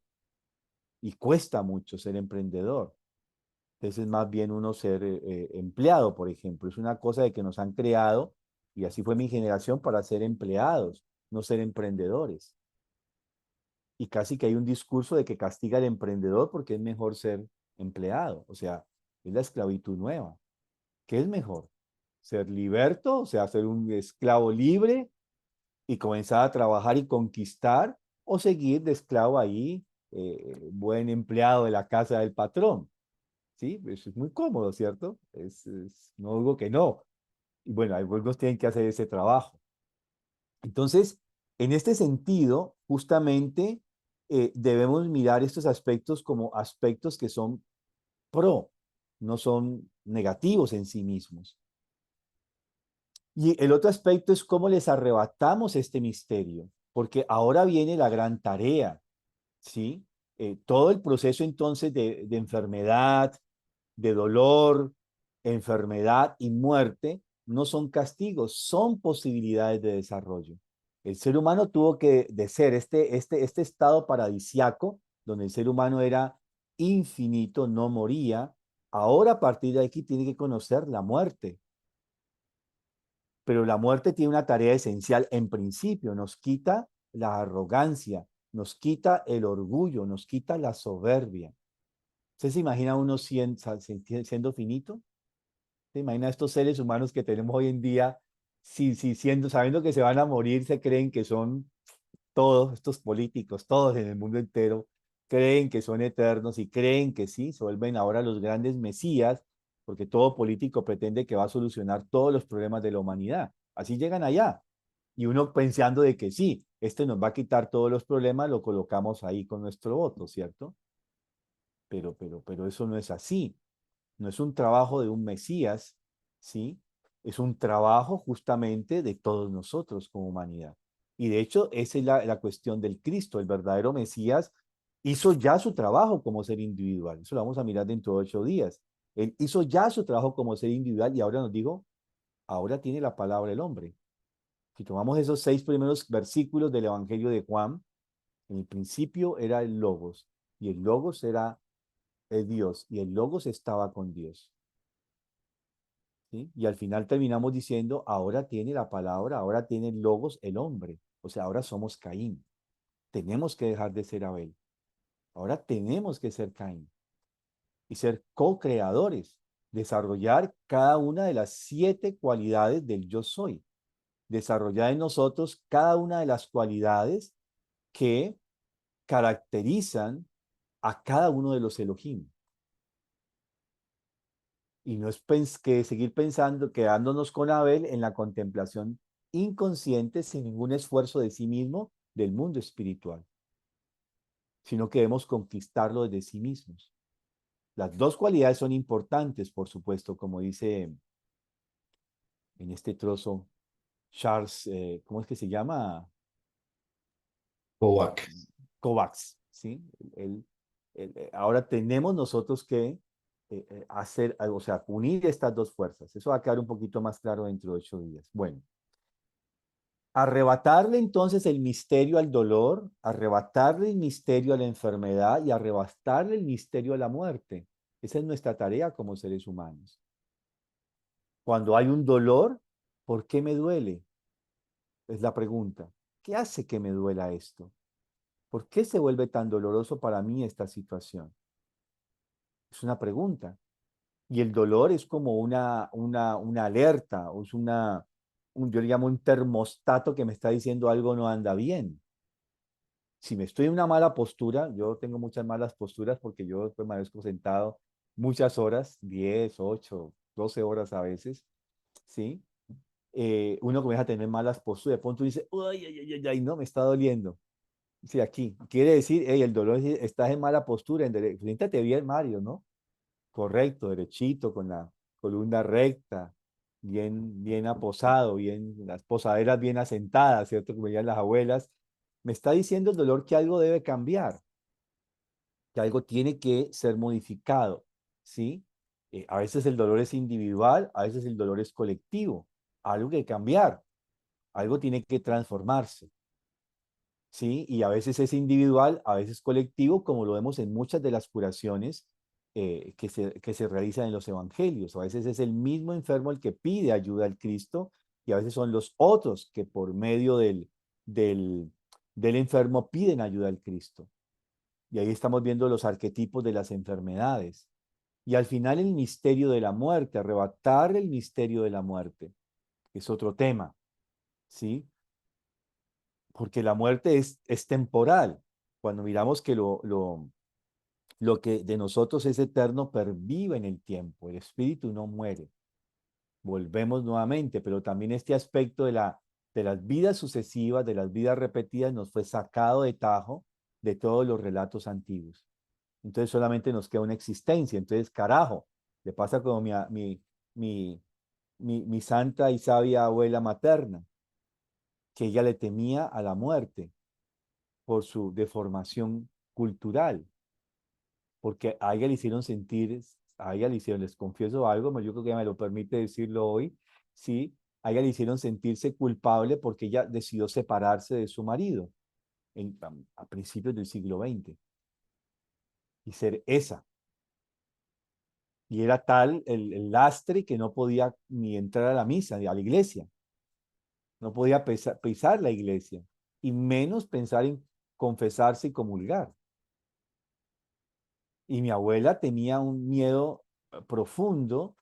y cuesta mucho ser emprendedor. Entonces es más bien uno ser empleado, por ejemplo. Es una cosa de que nos han creado, y así fue mi generación, para ser empleados, no ser emprendedores. Y casi que hay un discurso de que castiga al emprendedor porque es mejor ser empleado. O sea, es la esclavitud nueva. ¿Qué es mejor? ¿Ser liberto? O sea, ser un esclavo libre y comenzar a trabajar y conquistar, o seguir de esclavo ahí, buen empleado de la casa del patrón. ¿Sí? Eso es muy cómodo, ¿cierto? No digo que no. Y bueno, algunos tienen que hacer ese trabajo. Entonces, en este sentido, justamente debemos mirar estos aspectos como aspectos que son pro, no son negativos en sí mismos. Y el otro aspecto es cómo les arrebatamos este misterio, porque ahora viene la gran tarea, ¿sí? Todo el proceso entonces de enfermedad, de dolor, enfermedad y muerte no son castigos, son posibilidades de desarrollo. El ser humano tuvo que, de ser este estado paradisiaco, donde el ser humano era infinito, no moría, ahora a partir de aquí tiene que conocer la muerte. Pero la muerte tiene una tarea esencial en principio, nos quita la arrogancia, nos quita el orgullo, nos quita la soberbia. ¿Usted se imagina uno siendo finito? ¿Se imagina estos seres humanos que tenemos hoy en día, sabiendo que se van a morir, se creen que son todos estos políticos, todos en el mundo entero, creen que son eternos y creen que sí, se vuelven ahora los grandes mesías, porque todo político pretende que va a solucionar todos los problemas de la humanidad. Así llegan allá. Y uno pensando de que sí, este nos va a quitar todos los problemas, lo colocamos ahí con nuestro voto, ¿cierto? Pero eso no es así. No es un trabajo de un Mesías, ¿sí? Es un trabajo justamente de todos nosotros como humanidad. Y de hecho, esa es la cuestión del Cristo. El verdadero Mesías hizo ya su trabajo como ser individual. Eso lo vamos a mirar dentro de 8 días. Él hizo ya su trabajo como ser individual y ahora nos digo, ahora tiene la palabra el hombre. Si tomamos esos 6 primeros versículos del Evangelio de Juan, en el principio era el Logos, y el Logos era el Dios, y el Logos estaba con Dios. ¿Sí? Y al final terminamos diciendo, ahora tiene la palabra, ahora tiene el Logos el hombre. O sea, ahora somos Caín. Tenemos que dejar de ser Abel. Ahora tenemos que ser Caín y ser co-creadores, desarrollar cada una de las 7 cualidades del yo soy, desarrollar en nosotros cada una de las cualidades que caracterizan a cada uno de los Elohim. Y no es que seguir pensando, quedándonos con Abel en la contemplación inconsciente, sin ningún esfuerzo de sí mismo, del mundo espiritual, sino que debemos conquistarlo desde sí mismos. Las 2 cualidades son importantes, por supuesto, como dice en este trozo Charles, ¿cómo es que se llama? Kovac. Kovacs, ¿sí? Ahora tenemos nosotros que hacer, o sea, unir estas 2 fuerzas. Eso va a quedar un poquito más claro dentro de 8 días. Bueno, arrebatarle entonces el misterio al dolor, arrebatarle el misterio a la enfermedad y arrebatarle el misterio a la muerte. Esa es nuestra tarea como seres humanos. Cuando hay un dolor, ¿por qué me duele? Es la pregunta. ¿Qué hace que me duela esto? ¿Por qué se vuelve tan doloroso para mí esta situación? Es una pregunta. Y el dolor es como una alerta, o es yo le llamo un termostato que me está diciendo algo no anda bien. Si me estoy en una mala postura, yo tengo muchas malas posturas porque yo permanezco sentado muchas horas, 10, 8, 12 horas a veces, ¿sí? Uno comienza a tener malas posturas, de pronto dice, ay, ay, ay, ay, ay, no, me está doliendo. Sí, aquí. Quiere decir, hey, el dolor, estás en mala postura, siéntate bien, Mario, ¿no? Correcto, derechito, con la columna recta, bien aposado, las posaderas bien asentadas, ¿cierto? Como dirían las abuelas. Me está diciendo el dolor que algo debe cambiar, que algo tiene que ser modificado, ¿sí? A veces el dolor es individual, a veces el dolor es colectivo. Algo que cambiar, algo tiene que transformarse. ¿Sí? Y a veces es individual, a veces colectivo, como lo vemos en muchas de las curaciones que se realizan en los evangelios. A veces es el mismo enfermo el que pide ayuda al Cristo y a veces son los otros que por medio del, del enfermo piden ayuda al Cristo. Y ahí estamos viendo los arquetipos de las enfermedades. Y al final el misterio de la muerte, arrebatar el misterio de la muerte, es otro tema, ¿sí? Porque la muerte es temporal. Cuando miramos que lo que de nosotros es eterno pervive en el tiempo, el espíritu no muere. Volvemos nuevamente, pero también este aspecto de las vidas sucesivas, de las vidas repetidas, nos fue sacado de tajo de todos los relatos antiguos. Entonces solamente nos queda una existencia. Entonces, carajo, le pasa como mi, mi santa y sabia abuela materna, que ella le temía a la muerte por su deformación cultural, porque a ella le hicieron sentir, a ella le hicieron, les confieso algo, yo creo que me lo permite decirlo hoy, sí, a ella le hicieron sentirse culpable porque ella decidió separarse de su marido a principios del siglo XX y ser esa. Y era tal el lastre que no podía ni entrar a la misa, a la iglesia, no podía pisar la iglesia, y menos pensar en confesarse y comulgar. Y mi abuela tenía un miedo profundo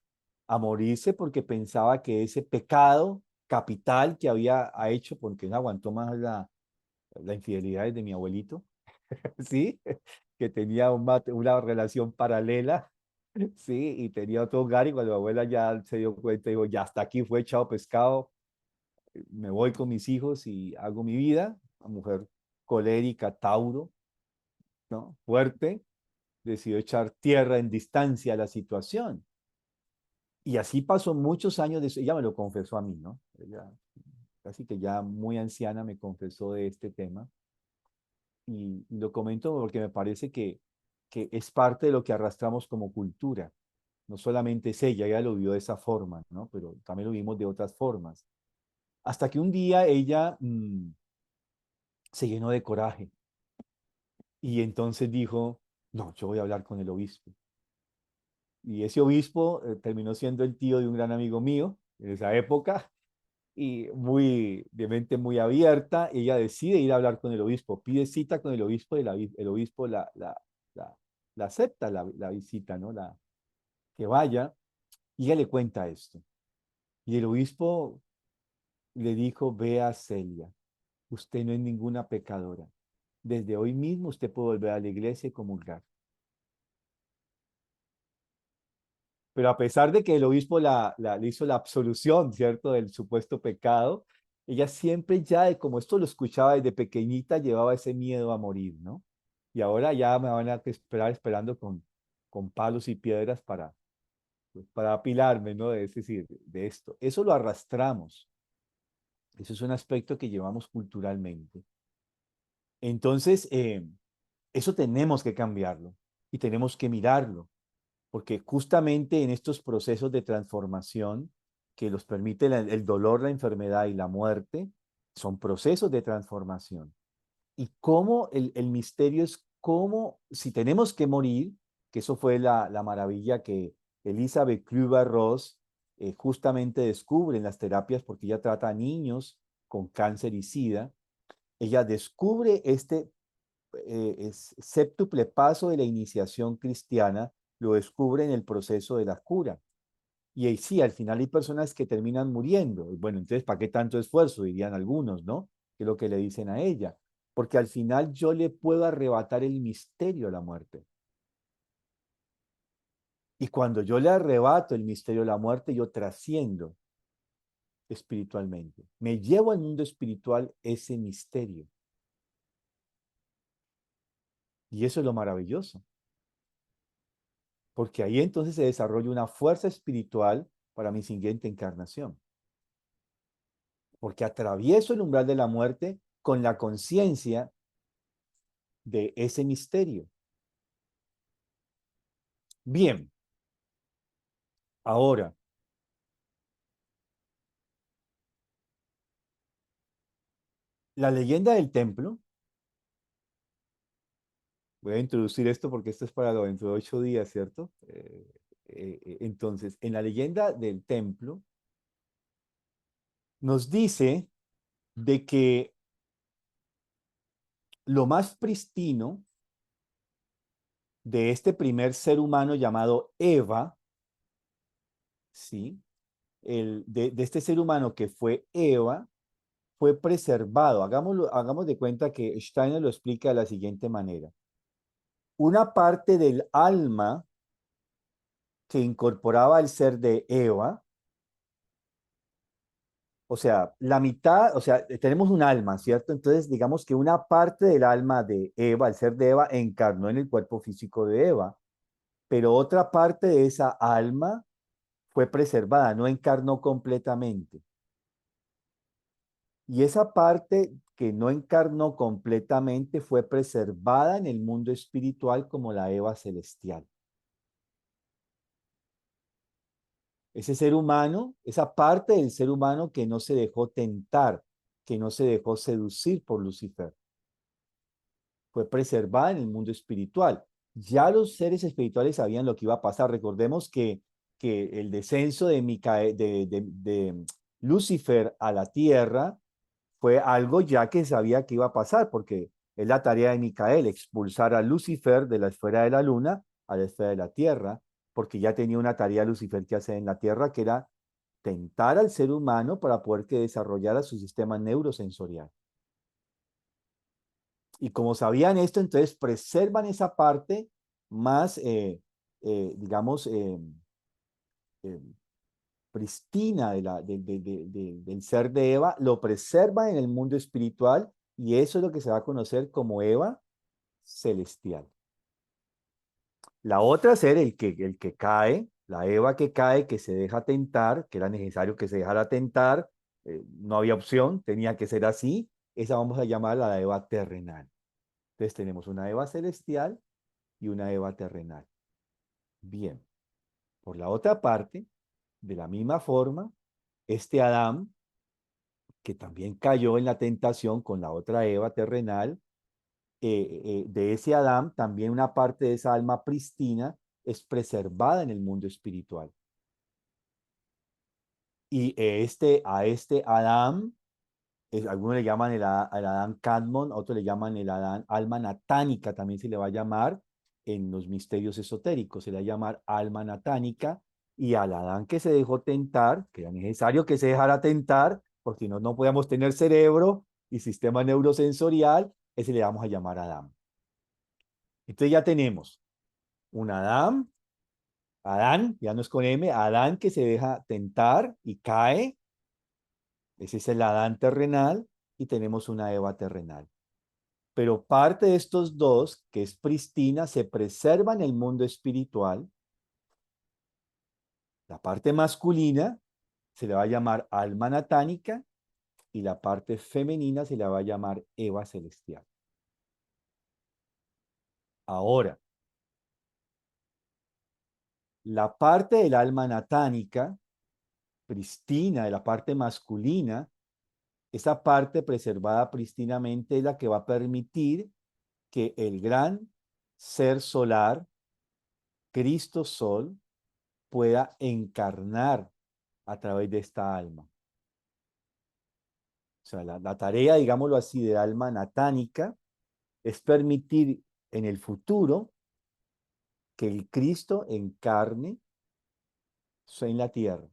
a morirse porque pensaba que ese pecado capital que había hecho, porque no aguantó más la infidelidad de mi abuelito, ¿sí? Que tenía una relación paralela, ¿sí? Y tenía otro hogar y cuando mi abuela ya se dio cuenta, dijo, ya hasta aquí fue echado pescado, me voy con mis hijos y hago mi vida, una mujer colérica, Tauro, ¿no? Fuerte, decidió echar tierra en distancia a la situación. Y así pasó muchos años de eso. Ella me lo confesó a mí, ¿no? Ella, casi que ya muy anciana, me confesó de este tema. Y lo comento porque me parece que es parte de lo que arrastramos como cultura. No solamente es ella lo vivió de esa forma, ¿no? Pero también lo vimos de otras formas. Hasta que un día ella se llenó de coraje y entonces dijo, no, yo voy a hablar con el obispo. Y ese obispo terminó siendo el tío de un gran amigo mío en esa época y muy de mente muy abierta. Ella decide ir a hablar con el obispo, pide cita con el obispo y el obispo la, la acepta la visita, ¿no? Que vaya y ella le cuenta esto. Y el obispo le dijo, vea Celia, usted no es ninguna pecadora. Desde hoy mismo usted puede volver a la iglesia y comulgar. Pero a pesar de que el obispo le hizo la absolución, ¿cierto?, del supuesto pecado, ella siempre ya, como esto lo escuchaba desde pequeñita, llevaba ese miedo a morir, ¿no? Y ahora ya me van a esperar esperando con palos y piedras para apilarme, ¿no? Es decir, de esto. Eso lo arrastramos. Eso es un aspecto que llevamos culturalmente. Entonces, eso tenemos que cambiarlo y tenemos que mirarlo, porque justamente en estos procesos de transformación que los permite el dolor, la enfermedad y la muerte, son procesos de transformación. Y cómo el misterio es cómo, si tenemos que morir, que eso fue la maravilla que Elizabeth Kübler-Ross justamente descubre en las terapias, porque ella trata a niños con cáncer y SIDA, ella descubre este séptuple paso de la iniciación cristiana, lo descubre en el proceso de la cura. Y ahí sí, al final hay personas que terminan muriendo. Bueno, entonces, ¿para qué tanto esfuerzo? Dirían algunos, ¿no? Que es lo que le dicen a ella. Porque al final yo le puedo arrebatar el misterio a la muerte. Y cuando yo le arrebato el misterio a la muerte, yo trasciendo espiritualmente. Me llevo al mundo espiritual ese misterio. Y eso es lo maravilloso. Porque ahí entonces se desarrolla una fuerza espiritual para mi siguiente encarnación. Porque atravieso el umbral de la muerte con la conciencia de ese misterio. Bien, ahora, la leyenda del templo, voy a introducir esto porque esto es para dentro de 8 días, ¿cierto? Entonces, en la leyenda del templo, nos dice de que lo más pristino de este primer ser humano llamado Eva, ¿sí? De este ser humano que fue Eva, fue preservado. Hagamos de cuenta que Steiner lo explica de la siguiente manera. Una parte del alma que incorporaba el ser de Eva, o sea, la mitad, o sea, tenemos un alma, ¿cierto? Entonces, digamos que una parte del alma de Eva, el ser de Eva, encarnó en el cuerpo físico de Eva, pero otra parte de esa alma fue preservada, no encarnó completamente. Y esa parte que no encarnó completamente fue preservada en el mundo espiritual como la Eva celestial. Ese ser humano, esa parte del ser humano que no se dejó tentar, que no se dejó seducir por Lucifer, fue preservada en el mundo espiritual. Ya los seres espirituales sabían lo que iba a pasar. Recordemos que el descenso de Lucifer a la tierra fue algo ya que sabía que iba a pasar, porque es la tarea de Micael, expulsar a Lucifer de la esfera de la luna a la esfera de la tierra, porque ya tenía una tarea Lucifer que hacer en la tierra, que era tentar al ser humano para poder que desarrollara su sistema neurosensorial. Y como sabían esto, entonces preservan esa parte más, digamos, eh, pristina del ser de Eva, lo preserva en el mundo espiritual y eso es lo que se va a conocer como Eva celestial. La otra ser, el que cae, la Eva que cae, que se deja tentar, que era necesario que se dejara tentar, no había opción, tenía que ser así, esa vamos a llamarla la Eva terrenal. Entonces tenemos una Eva celestial y una Eva terrenal. Bien, por la otra parte, de la misma forma, este Adán que también cayó en la tentación con la otra Eva terrenal, de ese Adán, también una parte de esa alma pristina es preservada en el mundo espiritual. Y a este Adán, algunos le llaman el Adán Cadmon, otros le llaman el Adán alma natánica, también se le va a llamar en los misterios esotéricos, se le va a llamar alma natánica, y al Adán que se dejó tentar, que era necesario que se dejara tentar, porque no, no podíamos tener cerebro y sistema neurosensorial, ese le vamos a llamar Adán. Entonces ya tenemos un Adán, ya no es con M, Adán que se deja tentar y cae, ese es el Adán terrenal, y tenemos una Eva terrenal. Pero parte de estos dos, que es pristina, se preserva en el mundo espiritual. La parte masculina se le va a llamar alma natánica y la parte femenina se le va a llamar Eva celestial. Ahora, la parte del alma natánica, pristina, de la parte masculina, esa parte preservada pristinamente es la que va a permitir que el gran ser solar, Cristo Sol, pueda encarnar a través de esta alma. O sea, la tarea, digámoslo así, de alma natánica es permitir en el futuro que el Cristo encarne en la tierra.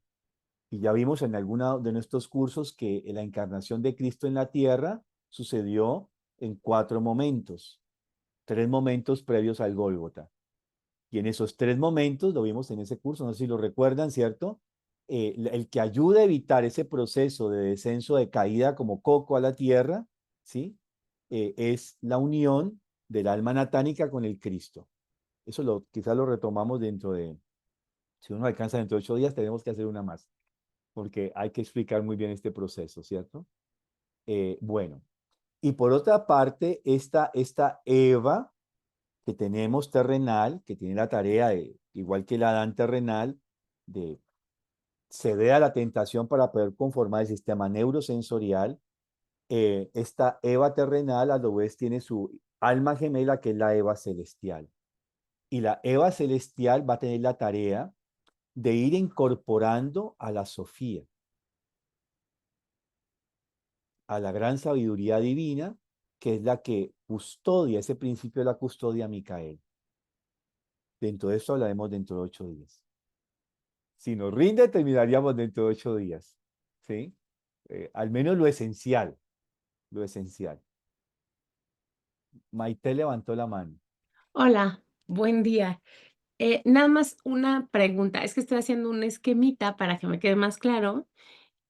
Y ya vimos en alguno de nuestros cursos que la encarnación de Cristo en la tierra sucedió en 4 momentos, 3 momentos previos al Gólgota. Y en esos 3 momentos, lo vimos en ese curso, no sé si lo recuerdan, ¿cierto? El que ayuda a evitar ese proceso de descenso, de caída como coco a la tierra, ¿sí? Es la unión del alma natánica con el Cristo. Eso quizás lo retomamos dentro de, si uno alcanza dentro de 8 días, tenemos que hacer una más, porque hay que explicar muy bien este proceso, ¿cierto? Bueno, y por otra parte, esta Eva que tenemos terrenal, que tiene la tarea de, igual que el Adán terrenal, de ceder a la tentación para poder conformar el sistema neurosensorial, esta Eva terrenal a la vez tiene su alma gemela, que es la Eva celestial. Y la Eva celestial va a tener la tarea de ir incorporando a la Sofía, a la gran sabiduría divina, que es la que custodia, ese principio de la custodia Micael. Dentro de eso hablaremos dentro de 8 días. Si nos rinde, terminaríamos dentro de 8 días. ¿Sí? Al menos lo esencial. Lo esencial. Maite levantó la mano. Hola, buen día. Nada más una pregunta. Es que estoy haciendo un esquemita para que me quede más claro.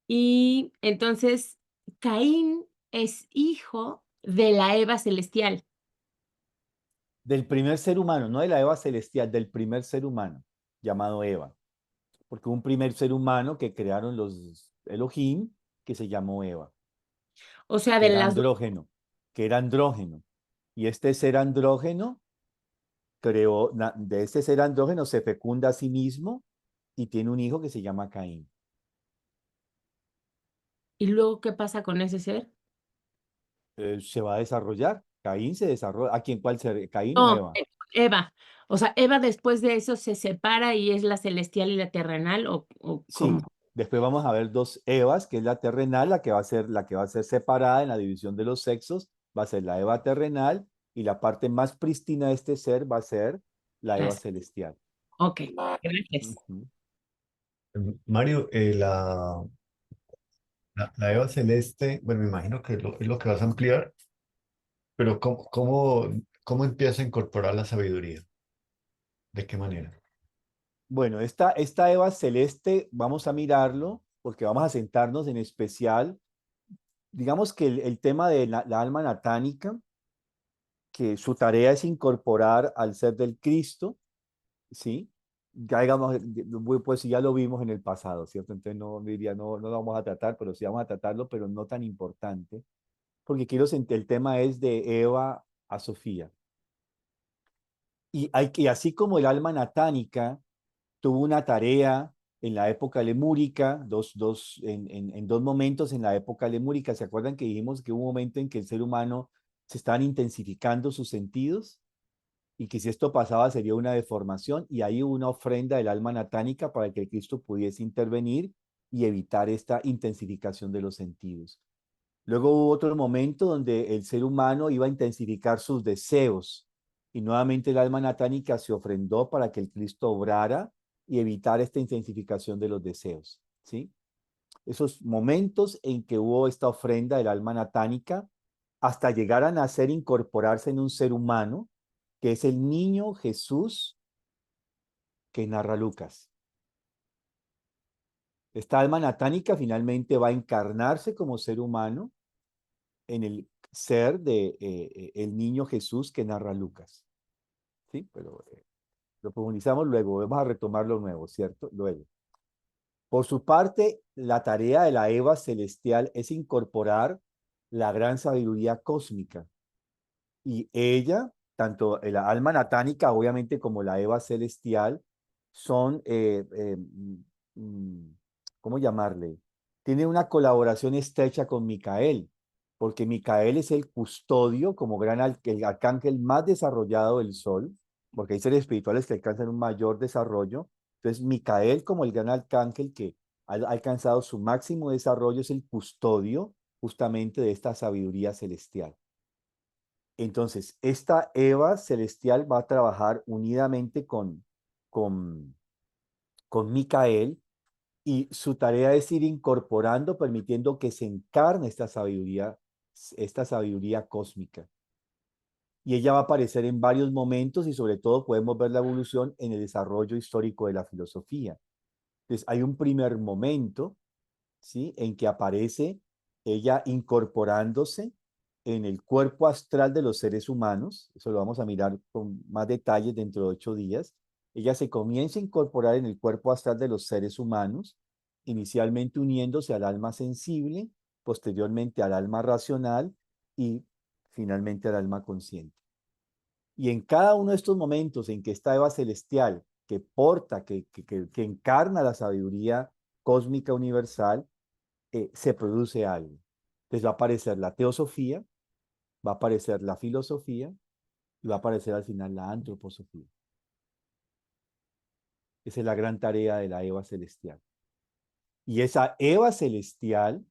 Y entonces, Caín es hijo de la Eva celestial. Del primer ser humano, no de la Eva celestial, del primer ser humano, llamado Eva. Porque un primer ser humano que crearon los Elohim, que se llamó Eva, O sea, que de era las dos. andrógeno, que era andrógeno. Y este ser andrógeno creó, de este ser andrógeno se fecunda a sí mismo y tiene un hijo que se llama Caín. ¿Y luego qué pasa con ese ser? Se va a desarrollar. Caín se desarrolla. ¿A quién cuál ser? ¿Caín o No, Eva? Eva. O sea, Eva después de eso se separa y es la celestial y la terrenal, o Sí. cómo. Después vamos a ver 2 Evas, que es la terrenal, la que va a ser separada en la división de los sexos, va a ser la Eva terrenal, y la parte más prístina de este ser va a ser la Eva Las- celestial. Ok, gracias. Ujú. Mario, la Eva celeste, bueno, me imagino que es lo que vas a ampliar, pero ¿cómo empieza a incorporar la sabiduría? ¿De qué manera? Bueno, esta Eva celeste, vamos a mirarlo, porque vamos a sentarnos en especial, digamos que el tema de la alma natánica, que su tarea es incorporar al ser del Cristo, ¿sí? Ya digamos, pues ya lo vimos en el pasado, ¿cierto? Entonces no diría, no lo vamos a tratar, pero sí vamos a tratarlo, pero no tan importante, porque el tema es de Eva a Sofía. Y así como el alma natánica tuvo una tarea en la época lemúrica, en dos momentos en la época lemúrica. ¿Se acuerdan que dijimos que hubo un momento en que el ser humano se estaban intensificando sus sentidos? Y que si esto pasaba sería una deformación, y ahí hubo una ofrenda del alma natánica para que Cristo pudiese intervenir y evitar esta intensificación de los sentidos. Luego hubo otro momento donde el ser humano iba a intensificar sus deseos, y nuevamente el alma natánica se ofrendó para que el Cristo obrara y evitar esta intensificación de los deseos, ¿sí? Esos momentos en que hubo esta ofrenda del alma natánica hasta llegar a nacer, incorporarse en un ser humano, que es el niño Jesús que narra Lucas. Esta alma natánica finalmente va a encarnarse como ser humano en el ser de el niño Jesús que narra Lucas. ¿Sí? Pero lo profundizamos luego, vamos a retomar lo nuevo, ¿cierto? Luego. Por su parte, la tarea de la Eva celestial es incorporar la gran sabiduría cósmica. Y ella, tanto la alma natánica, obviamente, como la Eva celestial, son, ¿cómo llamarle? Tiene una colaboración estrecha con Micael, porque Micael es el custodio, como el arcángel más desarrollado del Sol, porque hay seres espirituales que alcanzan un mayor desarrollo. Entonces, Micael, como el gran arcángel que ha alcanzado su máximo desarrollo, es el custodio justamente de esta sabiduría celestial. Entonces, esta Eva celestial va a trabajar unidamente con Micael, y su tarea es ir incorporando, permitiendo que se encarne esta sabiduría cósmica. Y ella va a aparecer en varios momentos, y sobre todo podemos ver la evolución en el desarrollo histórico de la filosofía. Entonces, hay un primer momento, ¿sí?, en que aparece ella incorporándose en el cuerpo astral de los seres humanos. Eso lo vamos a mirar con más detalles dentro de 8 días. Ella se comienza a incorporar en el cuerpo astral de los seres humanos, inicialmente uniéndose al alma sensible, posteriormente al alma racional y finalmente al alma consciente. Y en cada uno de estos momentos en que esta Eva celestial, que porta, que encarna la sabiduría cósmica universal, se produce algo. Entonces va a aparecer la teosofía, va a aparecer la filosofía, y va a aparecer al final la antroposofía. Esa es la gran tarea de la Eva celestial. Y esa Eva celestial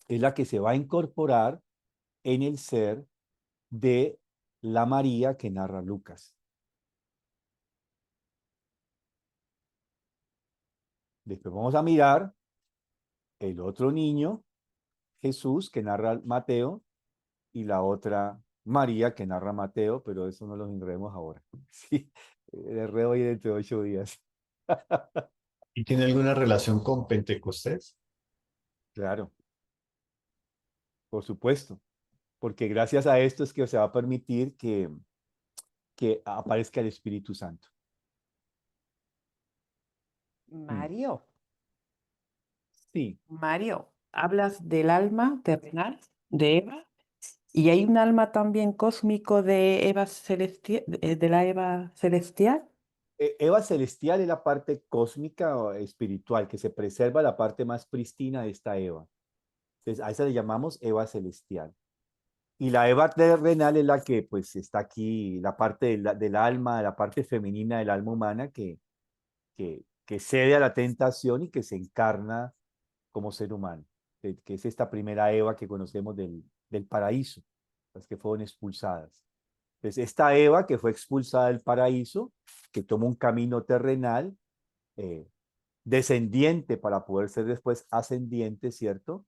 es la que se va a incorporar en el ser de la María que narra Lucas. Después vamos a mirar el otro niño, Jesús, que narra Mateo, y la otra María, que narra Mateo, pero eso no lo enredemos ahora. Sí, el enredo hoy dentro de 8 días. ¿Y tiene alguna relación con Pentecostés? Claro, por supuesto, porque gracias a esto es que se va a permitir que aparezca el Espíritu Santo. Mario, Sí, Mario, hablas del alma terrenal de Eva y hay un alma también cósmico de Eva celestial, de la Eva celestial. Eva celestial es la parte cósmica o espiritual, que se preserva la parte más pristina de esta Eva. Entonces, a esa le llamamos Eva celestial. Y la Eva terrenal es la que pues está aquí, la parte del alma, la parte femenina del alma humana que cede a la tentación y que se encarna como ser humano, que es esta primera Eva que conocemos del paraíso, las que fueron expulsadas. Entonces, esta Eva que fue expulsada del paraíso, que toma un camino terrenal, descendiente para poder ser después ascendiente, ¿cierto?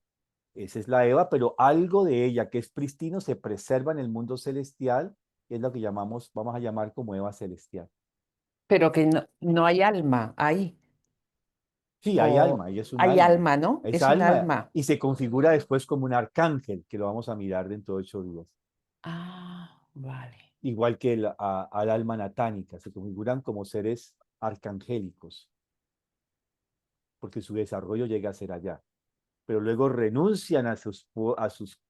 Esa es la Eva, pero algo de ella que es pristino se preserva en el mundo celestial, y es lo que vamos a llamar como Eva celestial. Pero que no hay alma ahí. Sí, hay O alma, ella es un hay alma. alma, ¿no? Es Es un alma alma. y se configura después como un arcángel, que lo vamos a mirar dentro de 8 días. Ah, vale. Igual que al alma natánica, se configuran como seres arcangélicos, porque su desarrollo llega a ser allá. Pero luego renuncian a sus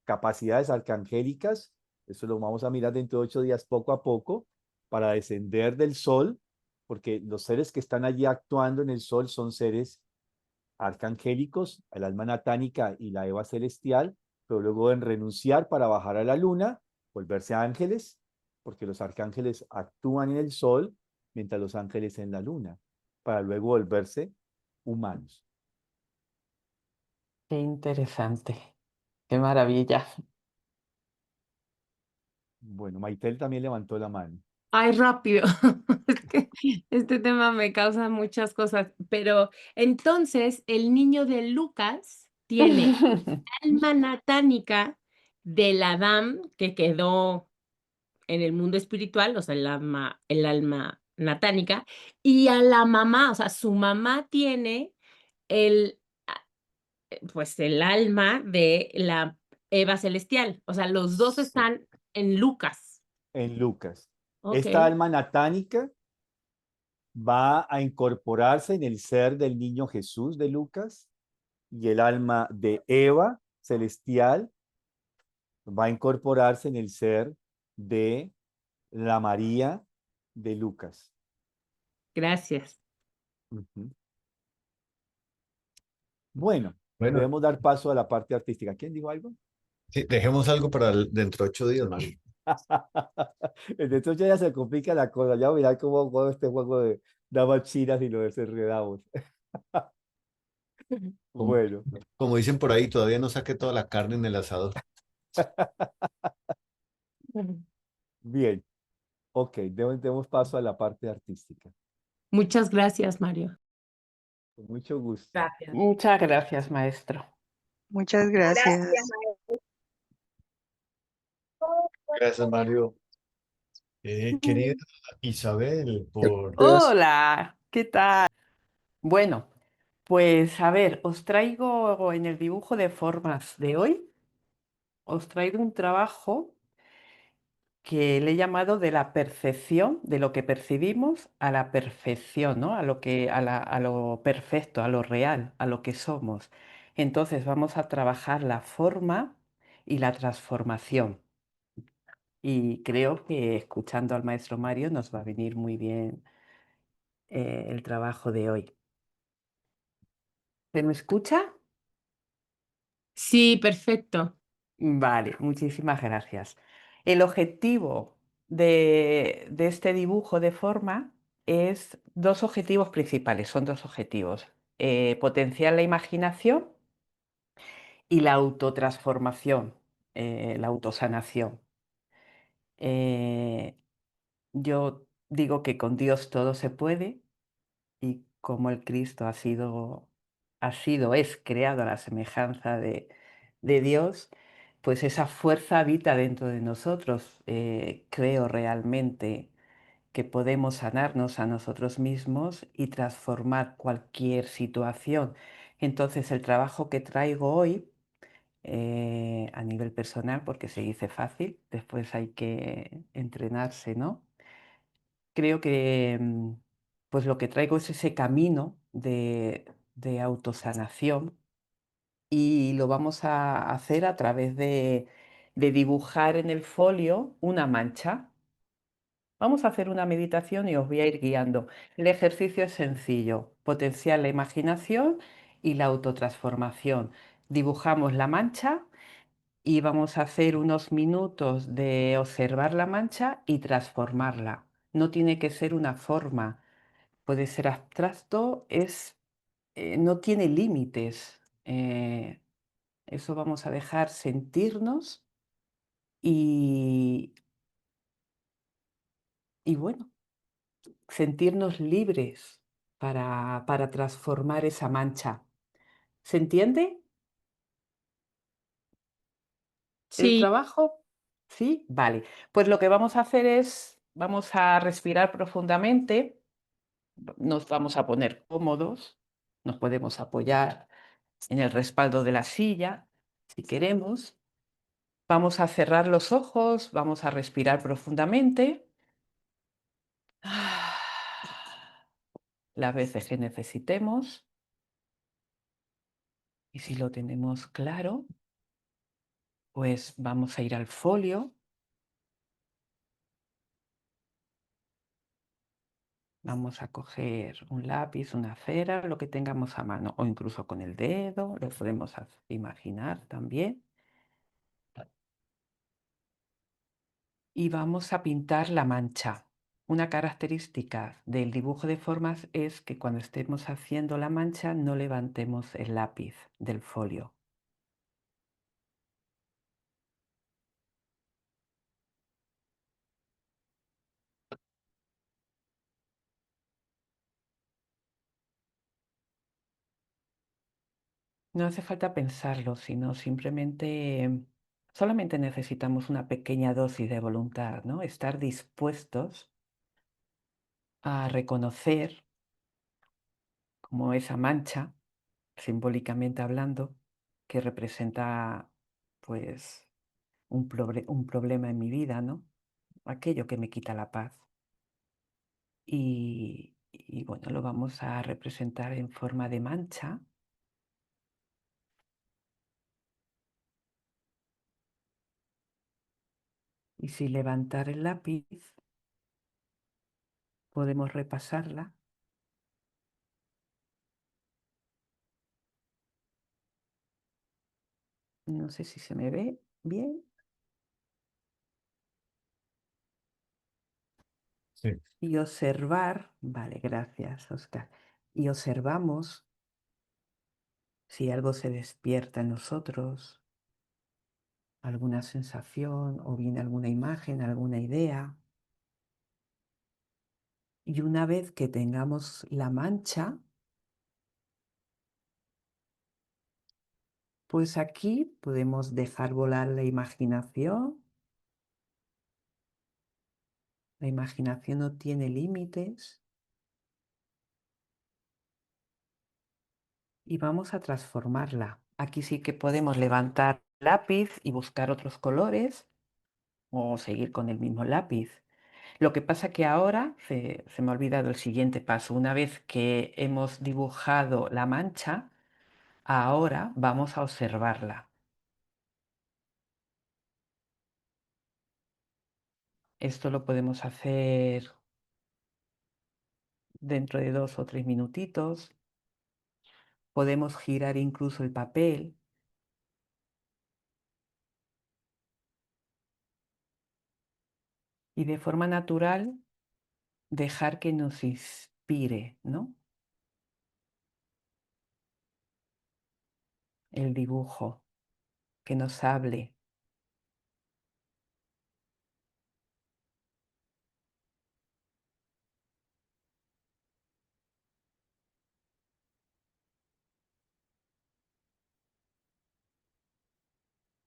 capacidades arcangélicas, eso lo vamos a mirar dentro de 8 días poco a poco, para descender del sol porque los seres que están allí actuando en el sol son seres arcangélicos, el alma natánica y la Eva celestial, pero luego en renunciar para bajar a la luna, volverse ángeles, porque los arcángeles actúan en el sol, mientras los ángeles en la luna, para luego volverse humanos. Qué interesante. Qué maravilla. Bueno, Maitel también levantó la mano. Ay, rápido. Es que este tema me causa muchas cosas, pero entonces el niño de Lucas tiene alma natánica del Adán que quedó en el mundo espiritual, o sea, el alma natánica, y a la mamá, o sea, su mamá tiene el, pues el alma de la Eva celestial, o sea, los dos Sí. están en Lucas. En Lucas. Ok, Esta alma natánica va a incorporarse en el ser del niño Jesús de Lucas y el alma de Eva celestial va a incorporarse en el ser de la María de Lucas. gracias. Ujú. Bueno, Bueno, debemos dar paso a la parte artística. ¿Quién dijo algo? sí, dejemos algo para dentro de 8 días, Mario. Entonces ya se complica la cosa. Ya mirar cómo juego este juego de damas chinas y lo desenredamos. Como, Bueno, como dicen por ahí, todavía no saqué toda la carne en el asador. bien. Ok, demos paso a la parte artística. Muchas gracias, Mario. Con mucho gusto. Gracias. Muchas gracias, maestro. Muchas gracias. Gracias, Mario. Querida Isabel, por... Hola, ¿qué tal? Bueno, pues a ver, os traigo en el dibujo de formas de hoy, os traigo un trabajo que le he llamado de la percepción, de lo que percibimos a la perfección, ¿no? A lo perfecto, a lo real, a lo que somos. Entonces vamos a trabajar la forma y la transformación. Y creo que escuchando al maestro Mario nos va a venir muy bien el trabajo de hoy. ¿Se me escucha? Sí, perfecto. Vale, muchísimas gracias. El objetivo de este dibujo de forma es dos objetivos principales, son dos objetivos. Potenciar la imaginación y la autotransformación, la autosanación. Eh, yo digo que con Dios todo se puede y como el Cristo es creado a la semejanza de Dios, pues esa fuerza habita dentro de nosotros. Creo realmente que podemos sanarnos a nosotros mismos y transformar cualquier situación. Entonces, el trabajo que traigo hoy, a nivel personal, porque se dice fácil, después hay que entrenarse, ¿no? Creo que pues lo que traigo es ese camino de autosanación y lo vamos a hacer a través de dibujar en el folio una mancha. Vamos a hacer una meditación y os voy a ir guiando. El ejercicio es sencillo, potenciar la imaginación y la autotransformación. Dibujamos la mancha y vamos a hacer unos minutos de observar la mancha y transformarla. No tiene que ser una forma, puede ser abstracto, no tiene límites. Eso vamos a dejar sentirnos y, y bueno, sentirnos libres para transformar esa mancha. ¿Se entiende el Sí, trabajo? ¿Sí? Vale. Pues lo que vamos a hacer es, vamos a respirar profundamente, nos vamos a poner cómodos, nos podemos apoyar en el respaldo de la silla, si queremos. Vamos a cerrar los ojos, vamos a respirar profundamente. Las veces que necesitemos. Y si lo tenemos claro, pues vamos a ir al folio. Vamos a coger un lápiz, una cera, lo que tengamos a mano, o incluso con el dedo, lo podemos imaginar también. Y vamos a pintar la mancha. Una característica del dibujo de formas es que cuando estemos haciendo la mancha no levantemos el lápiz del folio. No hace falta pensarlo, sino simplemente, solamente necesitamos una pequeña dosis de voluntad, ¿no? Estar dispuestos a reconocer como esa mancha, simbólicamente hablando, que representa, pues, un problema en mi vida, ¿no? Aquello que me quita la paz. Y bueno, lo vamos a representar en forma de mancha. Y sin levantar el lápiz, podemos repasarla. No sé si se me ve bien. Sí, Y observar, vale, gracias, Oscar. Y observamos si algo se despierta en nosotros, alguna sensación o bien alguna imagen, alguna idea. Y una vez que tengamos la mancha, pues aquí podemos dejar volar la imaginación. La imaginación no tiene límites. Y vamos a transformarla. Aquí sí que podemos levantar lápiz y buscar otros colores o seguir con el mismo lápiz. Lo que pasa que ahora se me ha olvidado el siguiente paso. Una vez que hemos dibujado la mancha, ahora vamos a observarla. Esto lo podemos hacer dentro de 2 o 3 minutitos. Podemos girar incluso el papel y de forma natural dejar que nos inspire, ¿no? El dibujo, que nos hable.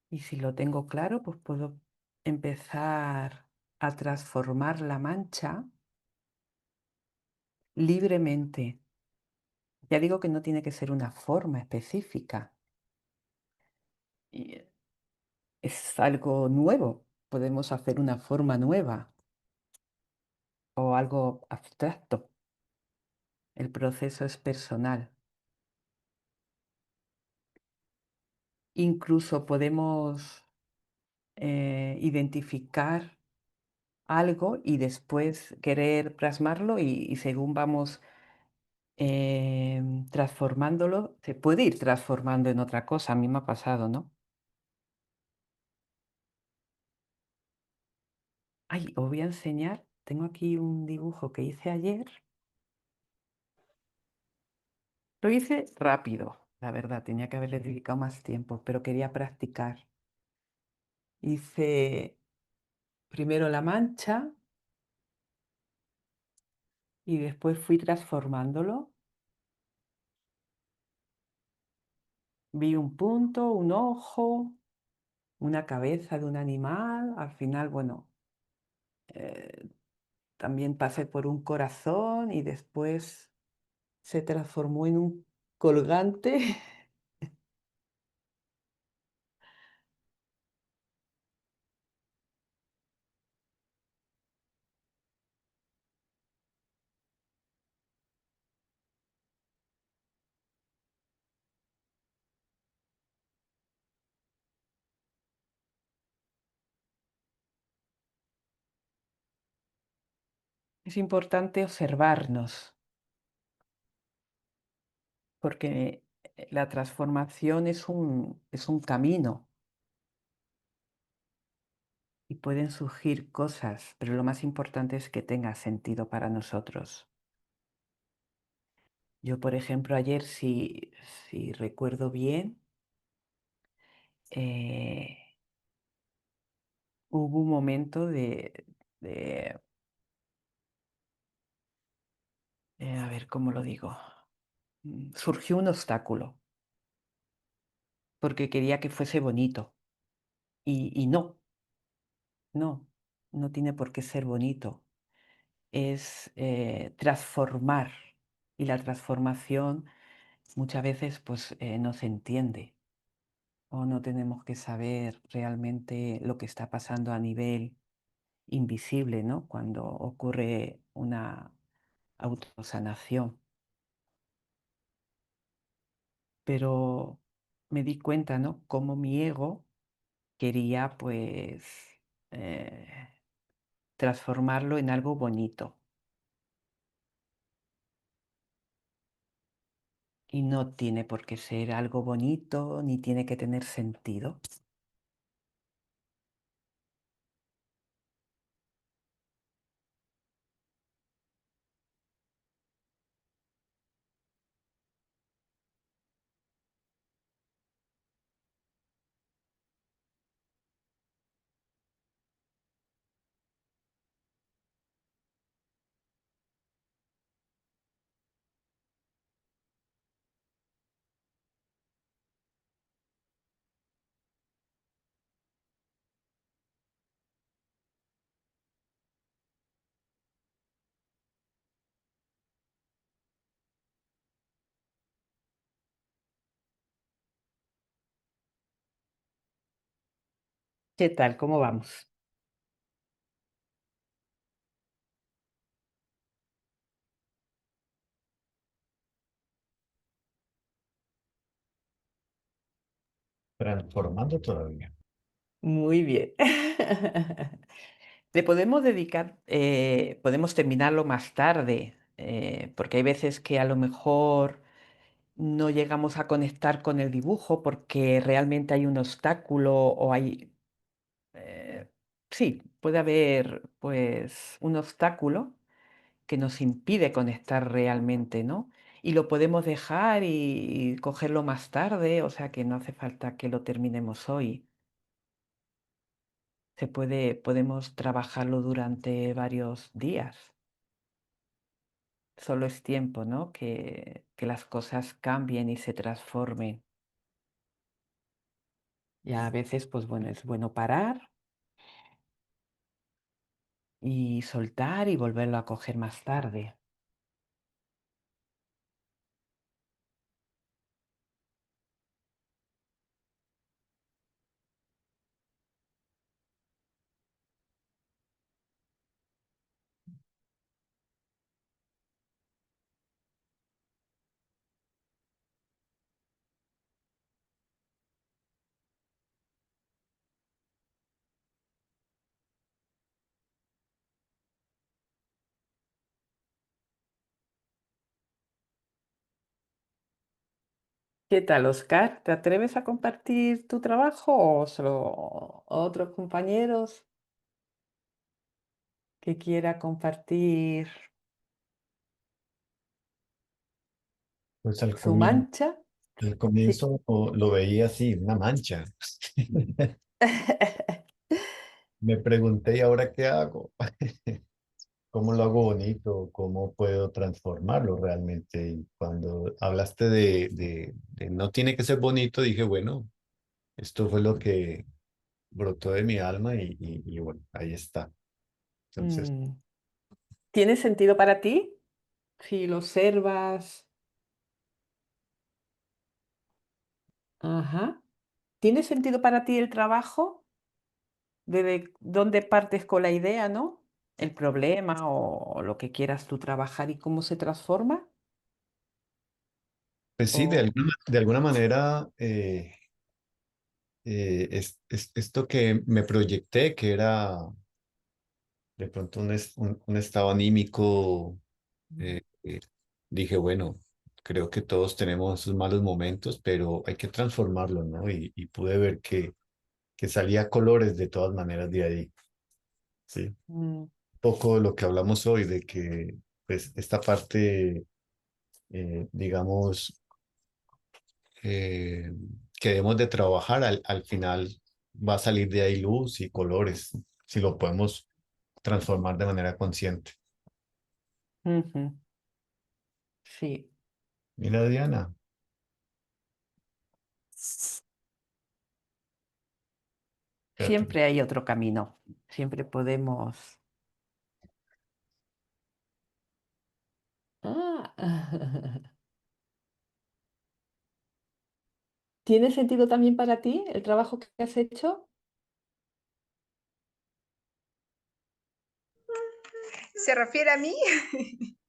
Y si lo tengo claro, pues puedo empezar a transformar la mancha libremente. Ya digo que no tiene que ser una forma específica. Y es algo nuevo. Podemos hacer una forma nueva o algo abstracto. El proceso es personal. Incluso podemos identificar algo y después querer plasmarlo y según vamos transformándolo, se puede ir transformando en otra cosa. A mí me ha pasado, ¿no? Ay, os voy a enseñar. Tengo aquí un dibujo que hice ayer. Lo hice rápido, la verdad. Tenía que haberle dedicado más tiempo, pero quería practicar. Hice primero la mancha y después fui transformándolo. Vi un punto, un ojo, una cabeza de un animal. Al final, bueno, eh, también pasé por un corazón y después se transformó en un colgante. Es importante observarnos, porque la transformación es un camino y pueden surgir cosas, pero lo más importante es que tenga sentido para nosotros. Yo, por ejemplo, ayer, si recuerdo bien, eh, hubo un momento de, a ver, ¿cómo lo digo? Surgió un obstáculo porque quería que fuese bonito y no, no tiene por qué ser bonito. Es transformar y la transformación muchas veces pues no se entiende o no tenemos que saber realmente lo que está pasando a nivel invisible, ¿no? Cuando ocurre una autosanación. Pero me di cuenta, ¿no? Cómo mi ego quería, pues, eh, transformarlo en algo bonito. Y no tiene por qué ser algo bonito, ni tiene que tener sentido. ¿Qué tal? ¿Cómo vamos? Transformando todavía. Muy bien. Le podemos dedicar, podemos terminarlo más tarde, porque hay veces que a lo mejor no llegamos a conectar con el dibujo porque realmente hay un obstáculo o hay, eh, sí, puede haber pues un obstáculo que nos impide conectar realmente, ¿no? Y lo podemos dejar y cogerlo más tarde, o sea que no hace falta que lo terminemos hoy. Podemos trabajarlo durante varios días. Solo es tiempo, ¿no? Que las cosas cambien y se transformen. Y a veces, pues bueno, es bueno parar y soltar y volverlo a coger más tarde. ¿Qué tal, Oscar? ¿Te atreves a compartir tu trabajo o solo otros compañeros que quiera compartir Pues su mancha? al Sí. comienzo lo veía así, una mancha. Me pregunté, ¿y ahora qué hago? ¿Cómo lo hago bonito? ¿Cómo puedo transformarlo realmente? Y cuando hablaste de no tiene que ser bonito, dije, bueno, esto fue lo que brotó de mi alma y bueno, ahí está. Entonces, Mm. ¿Tiene sentido para ti? Si lo observas. Ajá. ¿Tiene sentido para ti el trabajo? ¿De dónde partes con la idea, no? El problema o lo que quieras tú trabajar y cómo se transforma. pues sí, O, de alguna manera, esto que me proyecté, que era de pronto un estado anímico, dije, bueno, creo que todos tenemos esos malos momentos, pero hay que transformarlo, ¿no? Y pude ver que salía colores de todas maneras de ahí, ¿sí? Mm, Poco de lo que hablamos hoy, de que pues esta parte, digamos, eh, que debemos de trabajar, al final va a salir de ahí luz y colores, si lo podemos transformar de manera consciente. ujú. Sí, Mira, Diana, espérate. siempre hay otro camino. Siempre podemos. Ah. ¿Tiene sentido también para ti el trabajo que has hecho? ¿Se refiere a mí?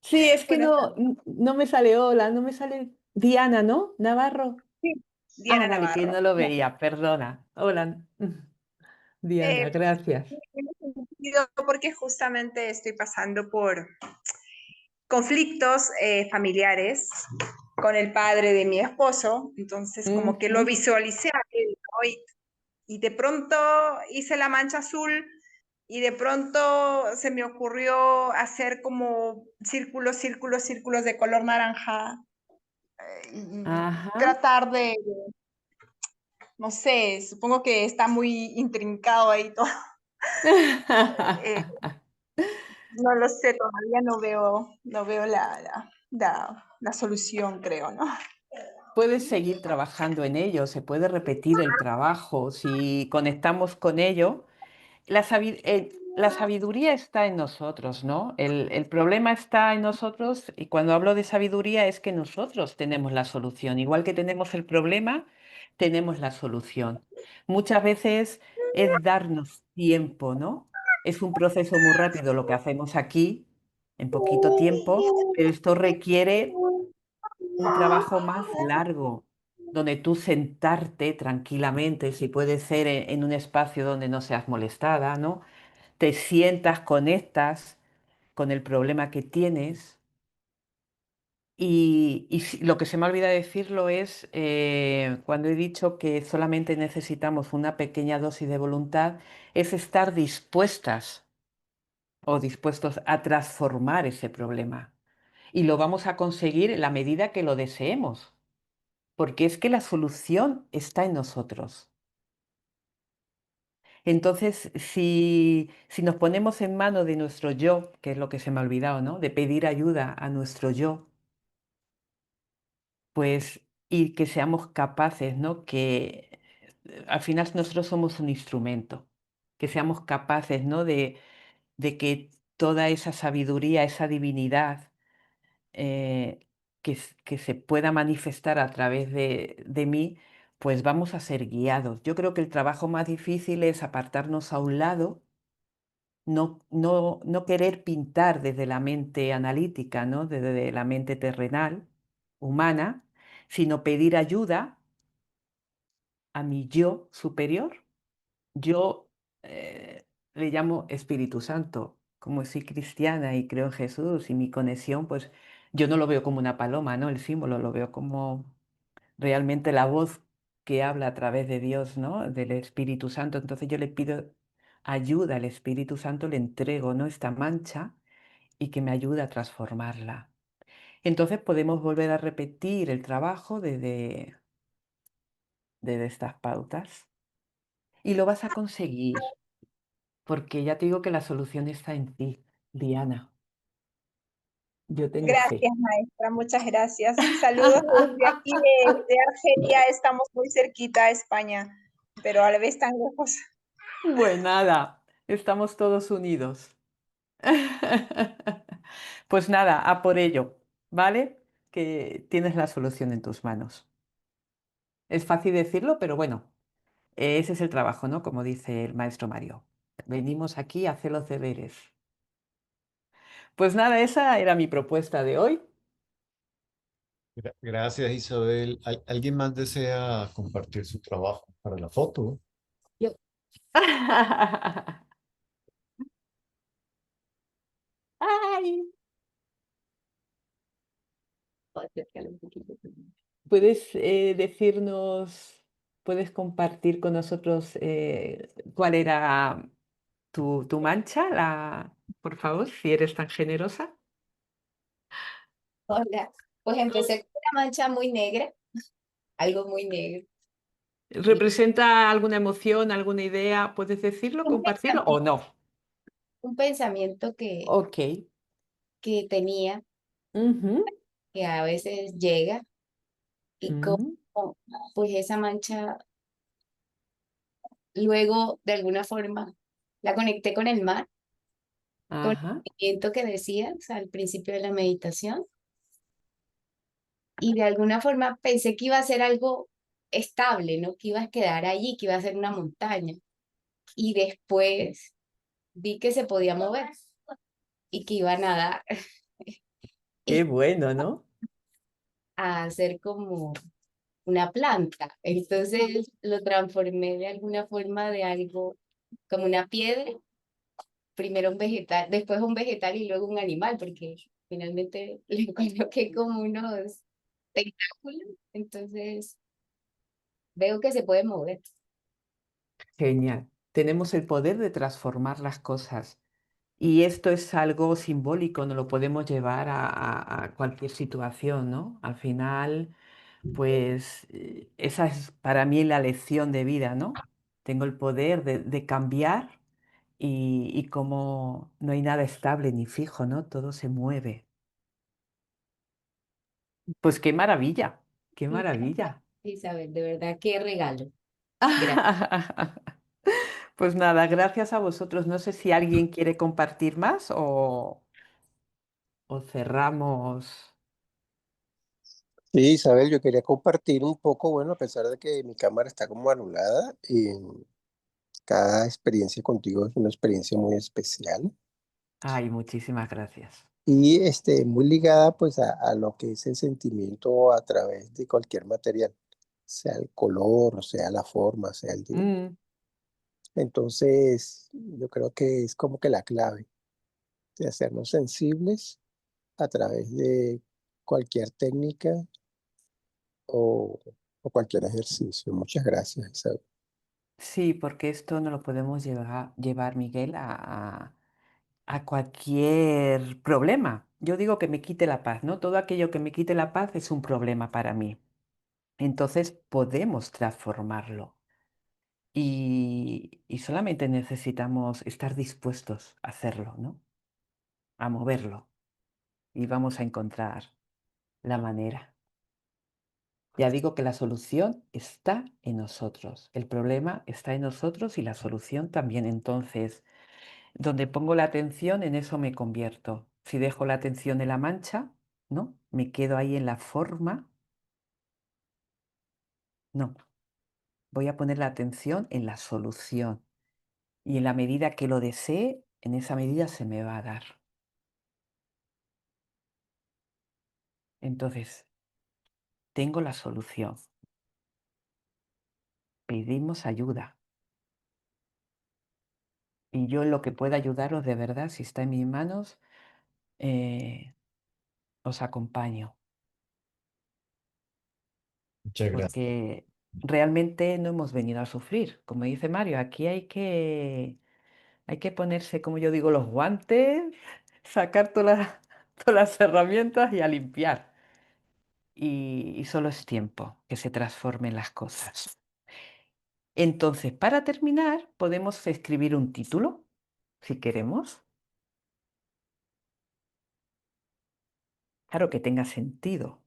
Sí, es que Buenas no, tardes. no me sale hola, no me sale Diana, ¿no? Navarro. Sí, Ah, Diana vale, que Navarro. no lo No, veía, perdona. Hola, Diana, gracias. tiene sentido porque justamente estoy pasando por conflictos familiares con el padre de mi esposo, entonces como que lo Ujú. visualicé a él, ¿no? Y de pronto hice la mancha azul y de pronto se me ocurrió hacer como círculos, círculos, círculos de color naranja y Ajá. tratar de, no sé, supongo que está muy intrincado ahí todo. Eh, no lo sé, todavía no veo la solución, creo, ¿no? Puedes seguir trabajando en ello, se puede repetir el trabajo si conectamos con ello. La sabiduría está en nosotros, ¿no? El problema está en nosotros y cuando hablo de sabiduría es que nosotros tenemos la solución. Igual que tenemos el problema, tenemos la solución. Muchas veces es darnos tiempo, ¿no? Es un proceso muy rápido lo que hacemos aquí en poquito tiempo, pero esto requiere un trabajo más largo, donde tú sentarte tranquilamente, si puede ser en un espacio donde no seas molestada, ¿no? Te sientas, conectas con el problema que tienes. Lo que se me olvida decirlo es, cuando he dicho que solamente necesitamos una pequeña dosis de voluntad, es estar dispuestas o dispuestos a transformar ese problema. Y lo vamos a conseguir en la medida que lo deseemos, porque es que la solución está en nosotros. Entonces, si nos ponemos en manos de nuestro yo, que es lo que se me ha olvidado, ¿no? De pedir ayuda a nuestro yo, pues, y que seamos capaces, ¿no? Que al final nosotros somos un instrumento, que seamos capaces, ¿no? De que toda esa sabiduría, esa divinidad, que se pueda manifestar a través de mí, pues vamos a ser guiados. Yo creo que el trabajo más difícil es apartarnos a un lado, no querer pintar desde la mente analítica, ¿no? Desde la mente terrenal, humana, sino pedir ayuda a mi yo superior. Yo le llamo Espíritu Santo. Como soy cristiana y creo en Jesús y mi conexión, pues yo no lo veo como una paloma, ¿no? El símbolo lo veo como realmente la voz que habla a través de Dios, ¿no? Del Espíritu Santo. Entonces yo le pido ayuda al Espíritu Santo, le entrego, ¿no? Esta mancha y que me ayude a transformarla. Entonces podemos volver a repetir el trabajo desde estas pautas y lo vas a conseguir, porque ya te digo que la solución está en ti, Diana. Yo tengo fe. Gracias, maestra, muchas gracias. Saludos desde aquí de Argelia, estamos muy cerquita a España, pero a la vez tan lejos. Pues nada, estamos todos unidos. Pues nada, a por ello, ¿vale? Que tienes la solución en tus manos. Es fácil decirlo, pero bueno, ese es el trabajo, ¿no? Como dice el maestro Mario. Venimos aquí a hacer los deberes. Pues nada, esa era mi propuesta de hoy. Gracias, Isabel. ¿Alguien más desea compartir su trabajo para la foto? Yo. ¡Ay! Acércalo un poquito. ¿Puedes decirnos, puedes compartir con nosotros cuál era tu mancha, por favor, si eres tan generosa? Hola, pues empecé con una mancha muy negra, algo muy negro. Y ¿Representa alguna emoción, alguna idea? ¿Puedes decirlo, un compartirlo o no? un pensamiento Ok. que tenía, Ujú. que a veces llega, y Mm. como pues esa mancha luego de alguna forma la conecté con el mar, con el Ajá. movimiento que decías al principio de la meditación, y de alguna forma pensé que iba a ser algo estable, ¿no? Que iba a quedar allí, que iba a ser una montaña. Y después vi que se podía mover y que iba a nadar Qué y bueno, ¿no? a hacer como una planta. Entonces lo transformé de alguna forma de algo como una piedra, primero un vegetal, después un vegetal y luego un animal, porque finalmente le coloqué como unos tentáculos. Entonces veo que se puede mover. Genial. Tenemos el poder de transformar las cosas. Y esto es algo simbólico, no lo podemos llevar a cualquier situación, ¿no? Al final, pues esa es para mí la lección de vida, ¿no? Tengo el poder de cambiar y como no hay nada estable ni fijo, ¿no? Todo se mueve. Pues qué maravilla, qué Y maravilla. Isabel, de verdad, qué regalo. Gracias. Pues nada, gracias a vosotros. No sé si alguien quiere compartir más o cerramos. Sí, Isabel, yo quería compartir un poco, bueno, a pesar de que mi cámara está como anulada, cada experiencia contigo es una experiencia muy especial Ay, muchísimas gracias. y muy ligada pues a lo que es el sentimiento a través de cualquier material, sea el color, sea la forma, sea el dibujo. Mm, Entonces, yo creo que es como que la clave de hacernos sensibles a través de cualquier técnica o, o cualquier ejercicio. Muchas gracias, Isabel. sí, porque esto no lo podemos llevar, Miguel, a cualquier problema. Yo digo que me quite la paz, ¿no? Todo aquello que me quite la paz es un problema para mí. Entonces podemos transformarlo y solamente necesitamos estar dispuestos a hacerlo, ¿no? A moverlo y vamos a encontrar la manera. Ya digo que la solución está en nosotros. El problema está en nosotros y la solución también. Entonces, donde pongo la atención, en eso me convierto. Si dejo la atención en la mancha, ¿no? Me quedo ahí en la forma. No, voy a poner la atención en la solución. Y en la medida que lo desee, en esa medida se me va a dar. Entonces, tengo la solución. Pedimos ayuda. Y yo en lo que pueda ayudaros de verdad, si está en mis manos, eh, os acompaño. Muchas gracias. Porque realmente no hemos venido a sufrir. Como dice Mario, aquí hay que ponerse, como yo digo, los guantes, sacar todas las herramientas y a limpiar. Y solo es tiempo que se transformen las cosas. Entonces, para terminar, podemos escribir un título, si queremos. Claro que tenga sentido.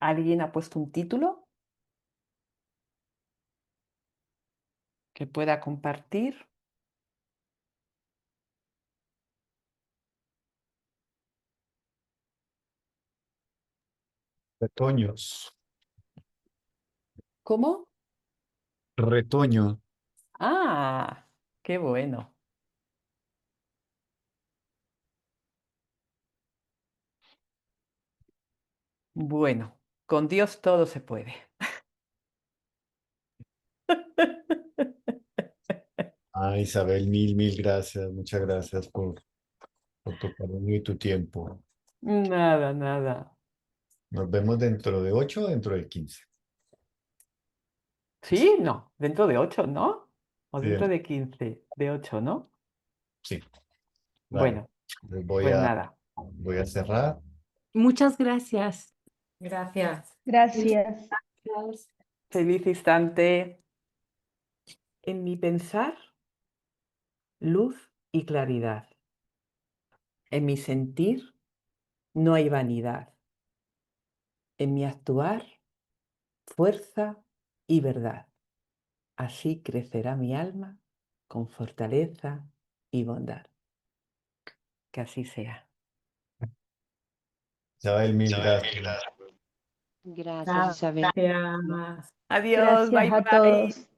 ¿Alguien ha puesto un título que pueda compartir? Retoños. ¿Cómo? Retoño. Ah, qué bueno. Bueno, con Dios todo se puede. Isabel, mil gracias. Muchas gracias por tu cariño y tu tiempo. Nada, nada. Nos vemos dentro de 8 o dentro de 15. Sí, no, dentro de 8, ¿no? O Sí, dentro de 15, de 8, ¿no? sí. Vale. Bueno, Entonces pues nada. voy a cerrar. Muchas gracias. Gracias. Gracias. Feliz instante. En mi pensar, luz y claridad. En mi sentir, no hay vanidad. En mi actuar, fuerza y verdad. Así crecerá mi alma con fortaleza y bondad. Que así sea. Isabel, mil gracias. Gracias, Isabel. Gracias. Adiós, bye Gracias a bye. todos.